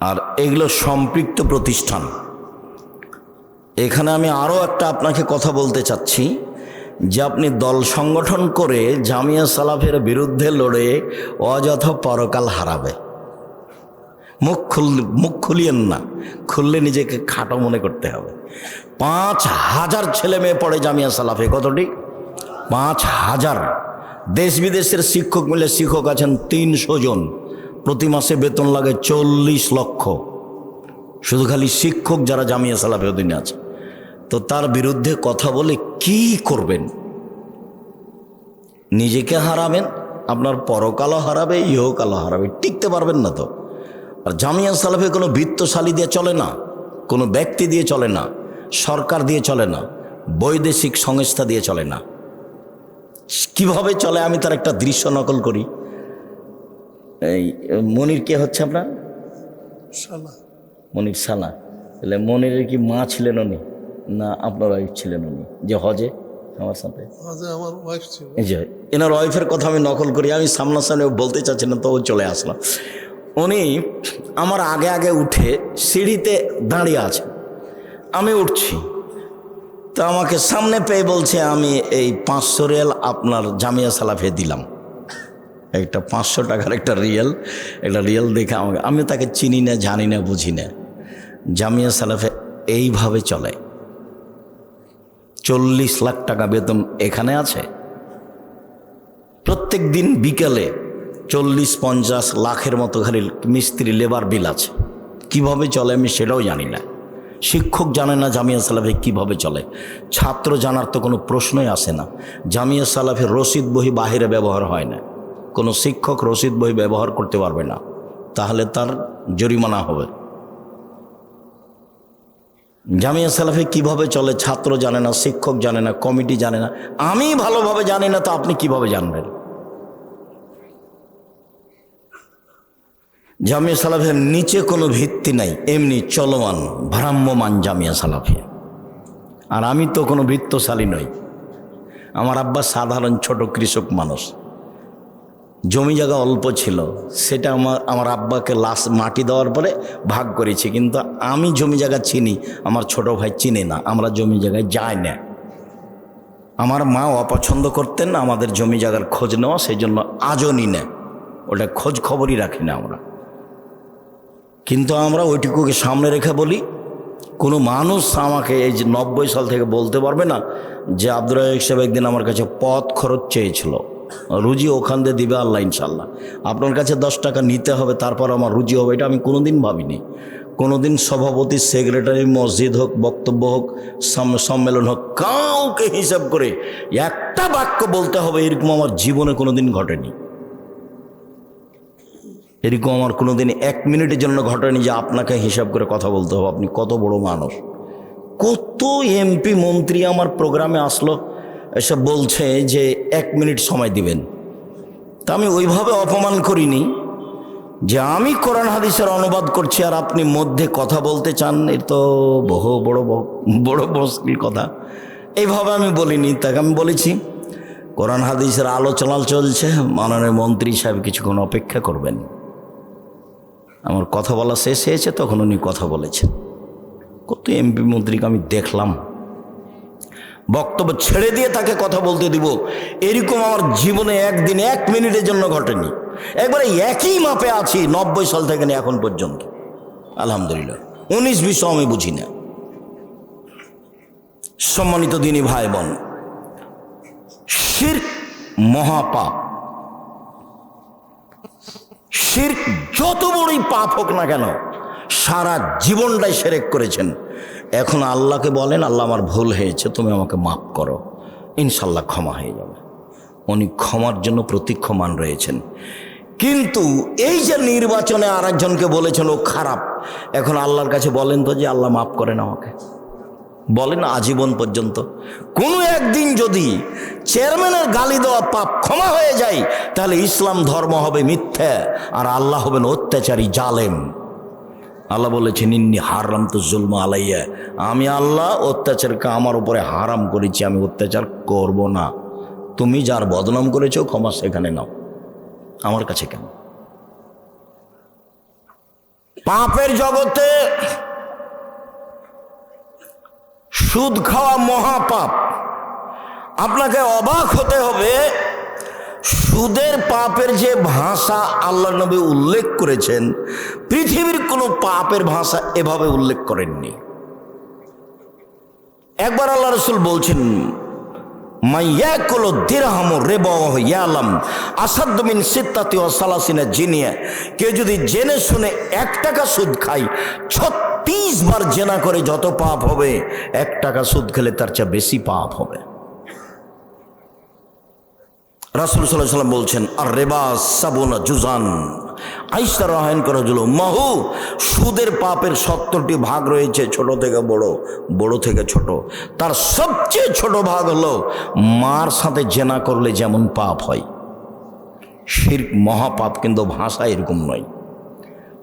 আর এগুলো সম্পৃক্ত প্রতিষ্ঠান। এখানে আমি আরও একটা আপনাকে কথা বলতে চাচ্ছি যে আপনি দল সংগঠন করে জামিয়া সালাফের বিরুদ্ধে লড়ে অযথা পরকাল হারাবে। মুখ খুলিয়েন না, খুললে নিজেকে খাটো মনে করতে হবে। 5000 ছেলে মেয়ে পড়ে জামিয়া সালাফে। কতটি? 5000। দেশ বিদেশের শিক্ষক মিলে শিক্ষক আছেন 300 জন। প্রতি মাসে বেতন লাগে 40 লক্ষ, শুধু খালি শিক্ষক যারা জামিয়া সালাফের অধীনে আছে। তো তার বিরুদ্ধে কথা বলে কি করবেন? নিজেকে হারাবেন, আপনার পরকালও হারাবে, ইহকালও হারাবে, টিকতে পারবেন না তো। আর জামিয়া সালাফে কোনো বিত্তশালী দিয়ে চলে না, কোনো ব্যক্তি দিয়ে চলে না, সরকার দিয়ে চলে না, বৈদেশিক সংস্থা দিয়ে চলে না। কিভাবে চলে আমি তার একটা দৃশ্য নকল করি। এই মনির কে হচ্ছে আপনার? মনির সানা। তাহলে মনিরের কি মা ছিলেন উনি, না আপনার ওয়াইফ ছিলেন উনি যে হজে আমার সাথে? এই যে এনার ওয়াইফের কথা আমি নকল করি। আমি সামনাসামনি বলতে চাচ্ছি না, তো ও চলে আসলাম। উনি আমার আগে আগে উঠে সিঁড়িতে দাঁড়িয়ে আছে, আমি উঠছি, তো আমাকে সামনে পেয়ে বলছে আমি এই 500 রিয়াল আপনার জামিয়া সালাফে দিলাম। একটা 500 টাকার একটা রিয়াল দেখে আমাকে, আমি তাকে চিনি না, জানি না, বুঝি না। জামিয়া সালাফে এইভাবে চলে। 40 লাখ টাকা বেতন এখানে আছে। প্রত্যেক দিন বিকেলে 40-50 লাখের মতো খালি মিস্ত্রি লেবার বিল আছে। কিভাবে চলে আমি সেটাও জানি না। শিক্ষক জানে না জামিয়া সালাফে কিভাবে চলে। ছাত্র জানার তো কোনো প্রশ্নই আসে না। জামিয়া সালাফের রসিদ বই বাহিরে ব্যবহার হয় না। কোনো শিক্ষক রসিদ বই ব্যবহার করতে পারবে না, তাহলে তার জরিমানা হবে। জামিয়া সালাফে কিভাবে চলে ছাত্র জানে না, শিক্ষক জানে না, কমিটি জানে না, আমি ভালোভাবে জানি না, তো আপনি কিভাবে জানবেন? জামিয়া সালাফের নিচে কোনো ভিত্তি নাই, এমনি চলমান ভ্রাম্যমান জামিয়া সালাফে। আর আমি তো কোনো বৃত্তশালী নই। আমার আব্বা সাধারণ ছোট কৃষক মানুষ, জমি জায়গা অল্প ছিল, সেটা আমার আব্বাকে মাটি দেওয়ার পরে ভাগ করেছি। কিন্তু আমি জমি জায়গা চিনি, আমার ছোট ভাই চিনে না, আমরা জমি জায়গায় যাই না। আমার মা অপছন্দ করতেন আমাদের জমি জায়গার খোঁজ নেওয়া, সেই জন্য আজও নি না, ওটা খোঁজ খবরই রাখি না আমরা। কিন্তু আমরা ওইটুকুকে সামনে রেখে বলি, কোনো মানুষ আমাকে এই যে 90 সাল থেকে বলতে পারবে না যে আব্দুর রাজ্জাক সাহেব একদিন আমার কাছে পথ খরচ চেয়েছিল, রুজি ওখান দিয়ে দিবে আল্লাহ ইনশাল্লাহ। আপনার কাছে 10 টাকা নিতে হবে তারপর আমার রুজি হবে, এটা আমি কোনোদিন ভাবিনি। কোনোদিন সভাপতি, সেক্রেটারি, মসজিদ হোক, বক্তব্য হোক, সম্মেলন হোক, কাউকে হিসাব করে একটা বাক্য বলতে হবে এরকম আমার জীবনে কোনোদিন ঘটেনি। এরকম আমার কোনোদিন 1 মিনিটের জন্য ঘটেনি যে আপনাকে হিসাব করে কথা বলতে হবে। আপনি কত বড় মানুষ। কত এমপি মন্ত্রী আমার প্রোগ্রামে আসলো, এসব বলছে যে 1 মিনিট সময় দিবেন। তা আমি ওইভাবে অপমান করিনি যে আমি কোরআন হাদিসের অনুবাদ করছি আর আপনি মধ্যে কথা বলতে চান, এর তো বহু বড় মুশকিল কথা। এইভাবে আমি বলিনি। তাকে আমি বলেছি কোরআন হাদিসের আলোচনা চলছে, মাননীয় মন্ত্রী সাহেব কিছুক্ষণ অপেক্ষা করবেন। আমার কথা বলা শেষ হয়েছে, তখন উনি কথা বলেছেন। কত এমপি মন্ত্রীকে আমি দেখলাম, বক্তব্য ছেড়ে দিয়ে তাকে কথা বলতে দিব, এরকম আমার জীবনে একদিন 1 মিনিটের জন্য ঘটেনি। একবারে একই মাপে আছি 90 সাল থেকে নিয়ে এখন পর্যন্ত, আলহামদুলিল্লাহ। 19-20 আমি বুঝি না। সম্মানিত দিনী ভাই বোন, শিরক মহাপাপ। শিরক যত বড়ই পাপ হোক না কেন, সারা জীবনটাই শিরক করেছেন। এখন আল্লাহকে বলেন, আল্লাহ আমার ভুল হয়েছে, তুমি আমাকে মাফ করো, ইনশাল্লাহ ক্ষমা হয়ে যাবে। উনি ক্ষমার জন্য প্রতীক্ষমান রয়েছেন। কিন্তু এই যে নির্বাচনে আরেকজনকে বলেছেন ও খারাপ, এখন আল্লাহর কাছে বলেন তো যে আল্লাহ মাফ করেন আমাকে, বলেন আজীবন পর্যন্ত। কোনো একদিন যদি চেয়ারম্যানের গালি দেওয়া পাপ ক্ষমা হয়ে যায়, তাহলে ইসলাম ধর্ম হবে মিথ্যা আর আল্লাহ হবেন অত্যাচারী, জালেম। আল্লাহ বলেছেন ইন্নী হারাম তো জুলম আলাইয়া, আমি আল্লাহ অত্যাচারকে আমার উপরে হারাম করেছি, আমি অত্যাচার করব না। তুমি যার বদনাম করেছো ক্ষমা সেখানে নাও, আমার কাছে কেন? পাপের জগতে সুদ খাওয়া মহাপাপ। আপনাকে অবাক হতে হবে, সুদের পাপের যে ভাষা আল্লাহ নবী উল্লেখ করেছেন, পৃথিবীর কোনো পাপের ভাষা এভাবে উল্লেখ করেননি। একবার আল্লাহ রাসূল বলছেন, মাইয়াকুলু দিরহাম রিবাহু ইয়ালাম আসাদ্দু মিন সিত্তাতি ওয়া সালাসিনা জিনিয়া। কেউ যদি জেনে শুনে 1 টাকা সুদ খায়, 36 বার জেনা করে যত পাপ হবে, 1 টাকা সুদ খেলে তার চেয়ে বেশি পাপ হবে। রাসূল সাল্লাল্লাহু আলাইহি ওয়াসাল্লাম বলছেন, আর রিবা সাবুনা জুজান। আয়েশা রাদিয়াল্লাহু আনহা মাহু, সুদের পাপের 70টি ভাগ রয়েছে, ছোট থেকে বড়, বড় থেকে ছোট। তার সবচেয়ে ছোট ভাগ হলো মার সাথে জেনা করলে যেমন পাপ হয়। শিরক মহাপাপ, কিন্তু ভাষা এরকম নয়।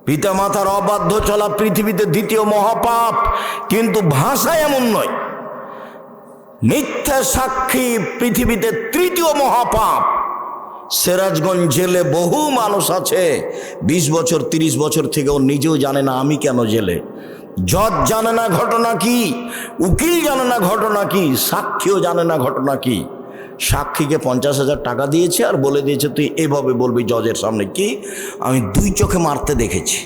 পিতা মাতার অবাধ্য চলা পৃথিবীতে 2য় মহাপাপ, কিন্তু ভাষা এমন নয়। মিথ্যা সাক্ষী পৃথিবীতে 3য় মহাপাপ। সিরাজগঞ্জ জেলে বহু মানুষ আছে 20 বছর 30 বছর থেকে, ও নিজেও জানে না আমি কেন জেলে। জজ জানে না ঘটনা কি, উকিল জানে না ঘটনা কি, সাক্ষীও জানে না ঘটনা কি। সাক্ষীকে 50,000 টাকা দিয়েছে আর বলে দিয়েছে তুই এভাবে বলবি জজের সামনে। কি? আমি 2 চোখে মারতে দেখেছি।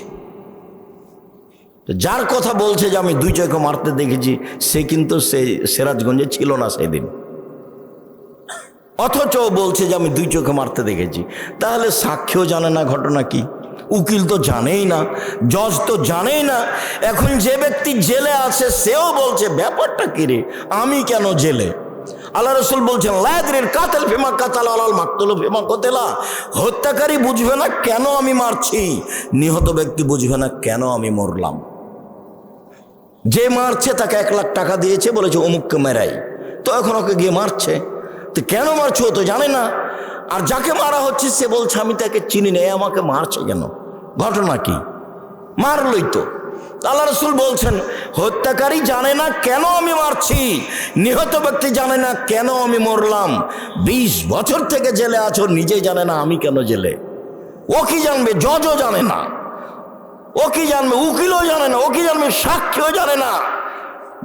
যার কথা বলছে যে আমি 2 চোখে মারতে দেখেছি, সে কিন্তু সে সিরাজগঞ্জে ছিল না সেদিন, অথচ বলছে যে আমি 2 চোখে মারতে দেখেছি। তাহলে সাক্ষীও জানে না ঘটনা কি, উকিল তো জানেই না, জজ তো জানেই না। এখন যে ব্যক্তি জেলে আছে সেও বলছে ব্যাপারটা কি রে, আমি কেন জেলে? আল্লাহ রাসূল বলছেন, লা ইয়াদরিল কাতিল ফিমা কাতালা ওয়াল মাকতুলু ফিমা কুতিলা। হত্যাকারী বুঝবে না কেন আমি মারছি, নিহত ব্যক্তি বুঝবে না কেন আমি মরলাম। যে মারছে তাকে 1 লাখ টাকা দিয়েছে, বলেছে অমুককে মেরাই, তো এখন ওকে গিয়ে মারছে। তো কেন মারছো তো জানে না। আর যাকে মারা হচ্ছে সে বলছে আমি তাকে চিনি না, আমাকে মারছে কেন, ঘটনা কি? মারলই তো। আল্লাহ রাসূল বলছেন, হত্যাকারী জানে না কেন আমি মারছি, নিহত ব্যক্তি জানে না কেন আমি মরলাম। 20 বছর থেকে জেলে আছো, নিজে জানে না আমি কেন জেলে। ও কি জানবে? জজও জানে না। ও কি জানবে? উকিলও জানে না। ও কি জানবে? সাক্ষীও জানে না।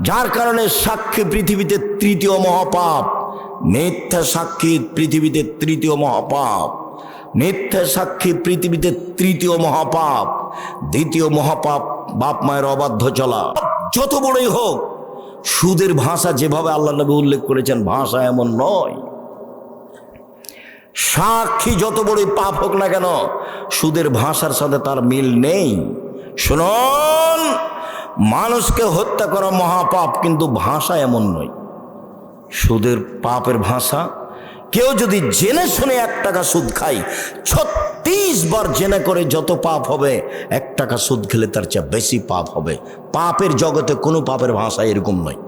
যার কারণে সাক্ষী পৃথিবীতে 3য় মহাপাপ। মিথ্যা সাক্ষী পৃথিবীতে 3য় মহাপাপ। মিথ্যা সাক্ষী পৃথিবীতে 3য় মহাপাপ। দ্বিতীয় মহাপাপ বাপ মায়ের অবাধ্য চলা। যত বড়ই হোক, সুদের ভাষা যেভাবে আল্লাহ নবী উল্লেখ করেছেন, ভাষা এমন নয়। সাক্ষী যত বড়ই পাপ হোক না কেন, সুদের ভাষার সাথে তার মিল নেই। শুনুন, মানুষকে হত্যা করা মহাপাপ, কিন্তু ভাষা এমন নয়। সুদের পাপের ভাষা, কেউ যদি জেনে শুনে 1 টাকা সুদ খায়, 36 বার জেনে করে যত পাপ হবে, 1 টাকা সুদ খেলে তার চেয়ে বেশি পাপ হবে। পাপের জগতে কোনো পাপের ভাষা এরকম নয়।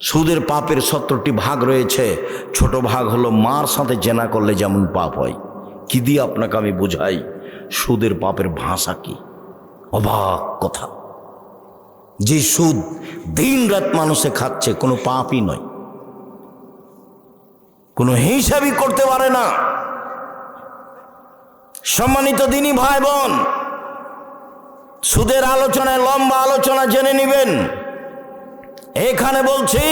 সুদের পাপের 17টি ভাগ রয়েছে। ছোট ভাগ হলো মার সাথে জেনা করলে যেমন পাপ হয়। কি দিয়ে আপনাকে আমি বুঝাই সুদের পাপের ভাষা কি? অবাক কথা, যে সুদ দিন রাত মানুষে খাচ্ছে, কোনো পাপই নয়, কোনো হিসাবই করতে পারে না। সম্মানিত দিনী ভাই বোন, সুদের আলোচনায় লম্বা আলোচনা জেনে নেবেন। এখানে বলছি,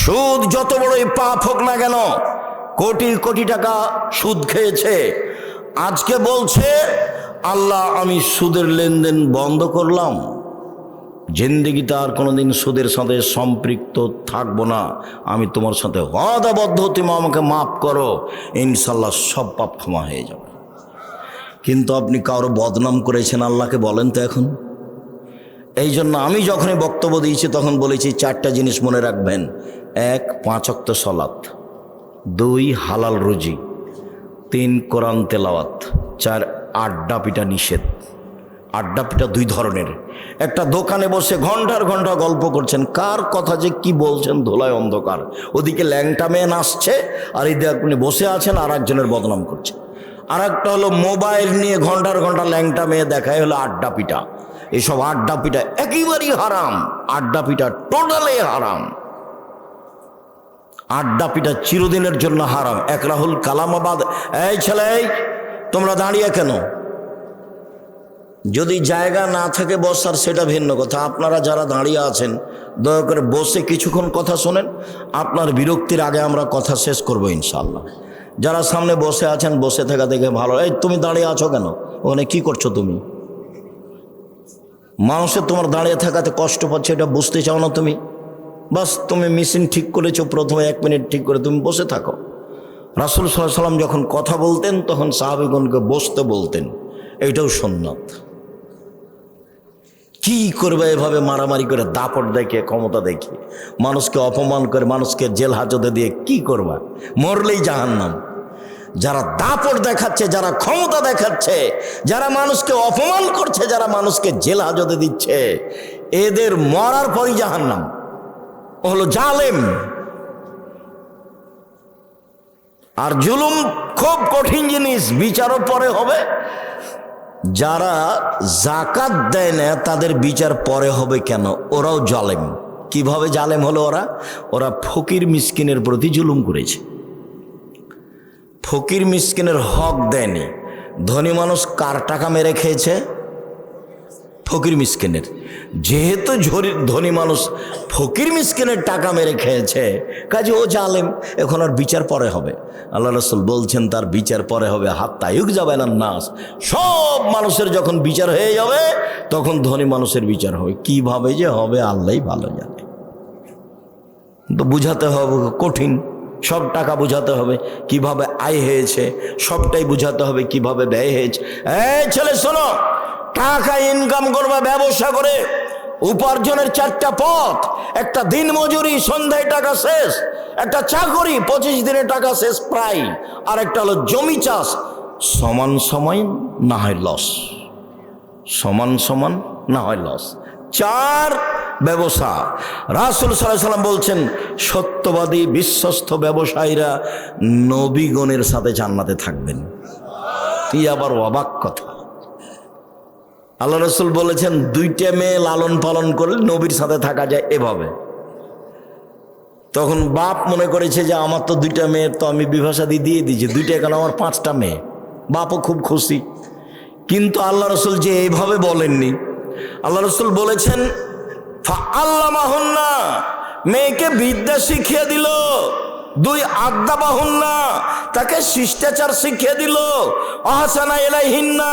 সুদ যত বড়ই পাপ হোক না কেন, কোটি কোটি টাকা সুদ খেয়েছে, আজকে বলছে আল্লাহ আমি সুদের লেনদেন বন্ধ করলাম, জিন্দেগিতে আর কোনোদিন সুদের সাথে সম্পৃক্ত থাকবো না, আমি তোমার সাথে ওয়াদাবদ্ধ, তুমি আমাকে মাফ করো, ইনশাল্লাহ সব পাপ ক্ষমা হয়ে যাবে। কিন্তু আপনি কারো বদনাম করেছেন, আল্লাহকে বলেন তো এখন। এই জন্য আমি যখনই বক্তব্য দিয়েছি তখন বলেছি 4টা জিনিস মনে রাখবেন। 1, 5 ওয়াক্ত সালাত, 2, হালাল রুজি, 3, কোরআন তেলাওয়াত, 4, আড্ডা পিটা নিষেধ। আড্ডা পিটা 2 ধরনের। একটা দোকানে বসে ঘন্টার ঘন্টা গল্প করছেন, কার কথা যে কি বলছেন ধোলায় অন্ধকার। ওদিকে ল্যাংটা মেয়ে নাচছে, আর এদিকে আপনি বসে আছেন আর একজনের বদনাম করছেন। আর একটা হলো মোবাইল নিয়ে ঘন্টার ঘন্টা ল্যাংটা মেয়ে দেখায়, হলো আড্ডা পিটা। এসব আড্ডা পিটা একেবারেই হারাম। আড্ডা পিটা টোটালি হারাম। আড্ডা পিটা চিরদিনের জন্য হারাম। এক রাহুল কালামাবাদ, এই ছেলে তোমরা দাঁড়িয়ে কেন? যদি জায়গা না থাকে বসার সেটা ভিন্ন কথা। আপনারা যারা দাঁড়িয়ে আছেন দয়া করে বসে কিছুক্ষণ কথা শোনেন। আপনার বিরক্তির আগে আমরা কথা শেষ করবো ইনশাআল্লাহ। যারা সামনে বসে আছেন বসে থাকা দেখে ভালো। এই তুমি দাঁড়িয়ে আছো কেন? ওখানে কি করছো তুমি? মানুষের তোমার দাঁড়িয়ে থাকাতে কষ্ট পাচ্ছে, এটা বুঝতে চাও না তুমি? বাস তুমি মেশিন ঠিক করেছো, প্রথমে 1 মিনিট ঠিক করে তুমি বসে থাকো। রাসূল সাল্লাল্লাহু আলাইহি ওয়াসাল্লাম যখন কথা বলতেন তখন সাহাবীগণকে বসতে বলতেন, এইটাও সুন্নাত। কি করবে এভাবে মারামারি করে, দাপট দেখে, ক্ষমতা দেখে, মানুষকে অপমান করে, মানুষকে জেল হাজতে দিয়ে কি করবা? মরলেই জাহান্নাম। যারা দাপট দেখাচ্ছে, যারা ক্ষমতা দেখাচ্ছে, যারা মানুষকে অপমান করছে, যারা মানুষকে জেল হাজতে দিচ্ছে, এদের মরার পরই জাহান্নাম। ও হলো জালেম। আর জুলুম খুব কঠিন জিনিস, বিচারও পরে হবে। যারা জাকাত দেয় না তাদের বিচার পরে হবে কেন? ওরাও জালেম। কিভাবে জালেম হলো ওরা? ওরা ফকির মিসকিনের প্রতি জুলুম করেছে, ফকির মিসকিনের হক দেয়নি। ধনী মানুষ কার টাকা মেরে খেয়েছে? ফকির মিসকিনের। যেহেতু ধনী মানুষ ফকির মিসকিনের টাকা মেরে খেয়েছে, কাজে ও জালেম। এখন আর বিচার পরে হবে। আল্লাহ রাসূল বলছেন তার বিচার পরে হবে। হাত্তা ইউকযাবানান নাস, সব মানুষের যখন বিচার হয়ে যাবে তখন ধনী মানুষের বিচার হবে। কিভাবে যে হবে আল্লাহই ভালো জানে। তো বুঝাতে হবে কঠিন। সব টাকা বুঝাতে হবে কিভাবে আয় হয়েছে, সবটাই বুঝাতে হবে কিভাবে ব্যয় হয়েছে। এই ছেলে শোনো, টাকা ইনকাম করবে ব্যবসা করে। উপার্জনের 4টা পথ। একটা দিন মজুরি, সন্ধ্যায় টাকা শেষ। একটা চাকরি, 25 দিনে টাকা শেষ প্রায়। আর একটা হলো জমি চাষ, সমান সময় না হয় লস, সমান সমান না হয় লস। 4, ব্যবসা। রাসূল সাল্লাল্লাহু আলাইহি ওয়াসাল্লাম বলছেন সত্যবাদী বিশ্বস্ত ব্যবসায়ীরা নবীগণের সাথে জান্নাতে থাকবেন। কি আবার অবাক কথা! আল্লাহ রাসূল বলেছেন 2টা মেয়ে লালন পালন করলে নবীর সাথে থাকা যায় এভাবে। তখন বাপ মনে করেছে যে আমার তো 2টা মেয়ে, তো আমি বিবাহসাদী দিয়ে দিয়েছি, 2টা কেন আমার 5টা মেয়ে। বাপও খুব খুশি। কিন্তু আল্লাহ রাসূল যে এইভাবে বলেননি। আল্লাহ রাসূল বলেছেন ফাআল্লামাহুন্না, মেয়েকে বিদ্যা শিখিয়ে দিল। দুই আদাবাহুন্না, তাকে শিষ্টাচার শিখিয়ে দিল। আহসানা ইলাইহিন্না,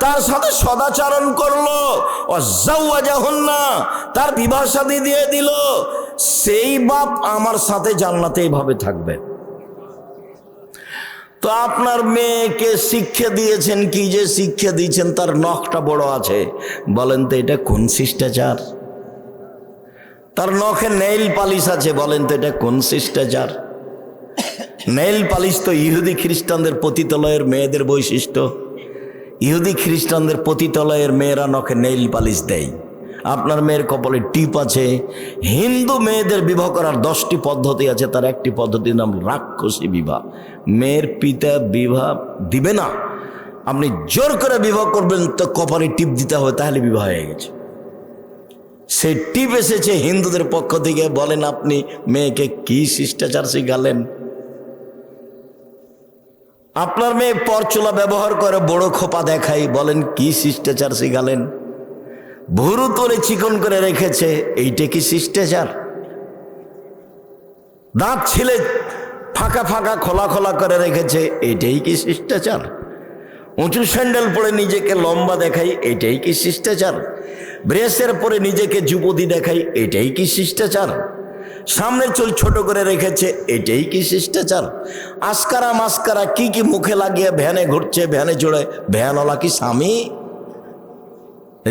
তার সাথে সদাচরণ করলো। ওয়াজাওয়াজাহুন্না, তার বিবাহ শাদী দিয়ে দিল। সেই বাপ আমার সাথে জান্নাতে এইভাবে থাকবে। তো আপনার মেয়েকে শিক্ষা দিয়েছেন, কি যে শিক্ষা দিয়েছেন, তার নখটা বড় আছে, বলেন তো এটা কোন শিষ্টাচার? তার নখে নেইল পালিশ আছে, বলেন তো এটা কোন শিষ্টাচার? নেইল পালিশ তো ইহুদি খ্রিস্টানদের পতিতালয়ের মেয়েদের বৈশিষ্ট্য। ইহুদি খ্রিস্টানদের পতিতালয়ের মেয়েরা নখে নেইল পালিশ দেয়। আপনার মেয়ের কপালে টিপ আছে। হিন্দু মেয়েদের বিবাহ করার 10টি পদ্ধতি আছে, তার একটি পদ্ধতির নাম রাক্ষসী বিবাহ। মেয়ের পিতা বিবাহ দিবে না, আপনি জোর করে বিবাহ করবেন তো কপালে টিপ দিতে হবে, তাহলে বিবাহ হয়ে গেছে। সেই টিপ এসেছে হিন্দুদের পক্ষ থেকে। বলেন আপনি মেয়েকে কি শিষ্টাচার শিখালেন? আপনার মেয়ে পরচুলা ব্যবহার করে বড় খোপা দেখাই, বলেন কি শিষ্টাচার শিখালেন? ভুরু তোলে চিকন করে রেখেছে, এইটা কি শিষ্টাচার? দাঁত ছিলে ফাঁকা ফাঁকা খোলা খোলা করে রেখেছে, এইটাই কি শিষ্টাচার? উঁচু স্যান্ডেল পরে নিজেকে লম্বা দেখাই, এটাই কি শিষ্টাচার? ব্রেসের পরে নিজেকে যুবতী দেখাই, এটাই কি শিষ্টাচার? সামনের চুল ছোট করে রেখেছে, এটাই কি শিষ্টাচার? আস্কারা মাস্কারা কি কি মুখে লাগিয়ে ভ্যানে ঘুরছে, ভ্যানে চড়ে, ভ্যানওয়ালা কি স্বামী?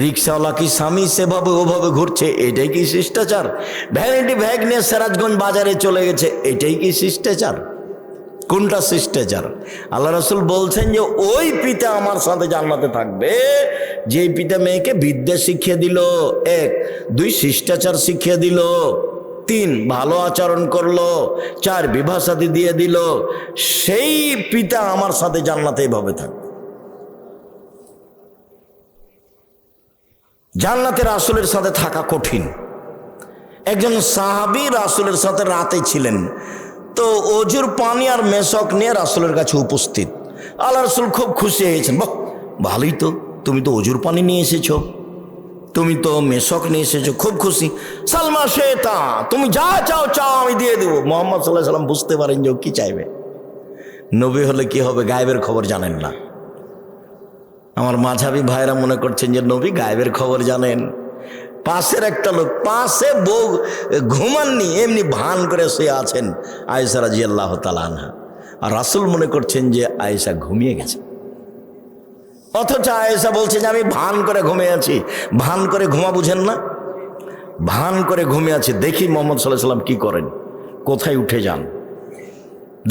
রিক্সাওয়ালা কি স্বামী? সেভাবে ওভাবে ঘুরছে, এটাই কি শিষ্টাচার? ভ্যানিটি ব্যাগ নিয়ে সিরাজগঞ্জ বাজারে চলে গেছে, এটাই কি শিষ্টাচার? কোনটা শিষ্টাচার? আল্লাহ রাসূল বলছেন যে ওই পিতা আমার সাথে জান্নাতে থাকবে যে পিতা মেয়েকে বিদ্যা শিখিয়ে দিল, 1, 2 শিষ্টাচার শিখিয়ে দিল, 3 ভালো আচরণ করলো, 4 বিবাহ শাদী দিয়ে দিল। সেই পিতা আমার সাথে জান্নাতে এইভাবে থাকবে। জান্নাতে রাসূলের সাথে থাকা কঠিন। একজন সাহাবী রাসূলের সাথে রাতে ছিলেন, তো অজুর পানি আর মেশক নিয়ে রাসূলের কাছে উপস্থিত। আল্লাহ রাসূল খুব খুশি হয়েছেন। বাহ, ভালোই তো, তুমি তো অজুর পানি নিয়ে এসেছো, তুমি তো মেশক নিয়ে এসেছো, খুব খুশি। সালমা শেতা, তুমি যা চাও চাও আমি দিয়ে দেবো। মুহাম্মদ সাল্লাল্লাহু আলাইহি সাল্লাম বুঝতে পারেন যে ও কি চাইবে। নবী হলে কি হবে, গায়েবের খবর জানেন না। আমার মাঝাবি ভাইরা মনে করছেন যে নবী গায়েবের খবর জানেন। পাশের একটা লোক, পাশে বউ ঘুমাননি, এমনি ভান করে শুয়ে আছেন আয়েশা রাদিয়াল্লাহু তাআলা আনহা, আর রাসূল মনে করছেন যে আয়েশা ঘুমিয়ে গেছে। অথচ আয়েশা বলছে যে আমি ভান করে ঘুমিয়ে আছি। ভান করে ঘুমা বুঝেন না? ভান করে ঘুমিয়ে আছি। দেখি মুহাম্মদ সাল্লাল্লাহু আলাইহি সাল্লাম কি করেন, কোথায় উঠে যান।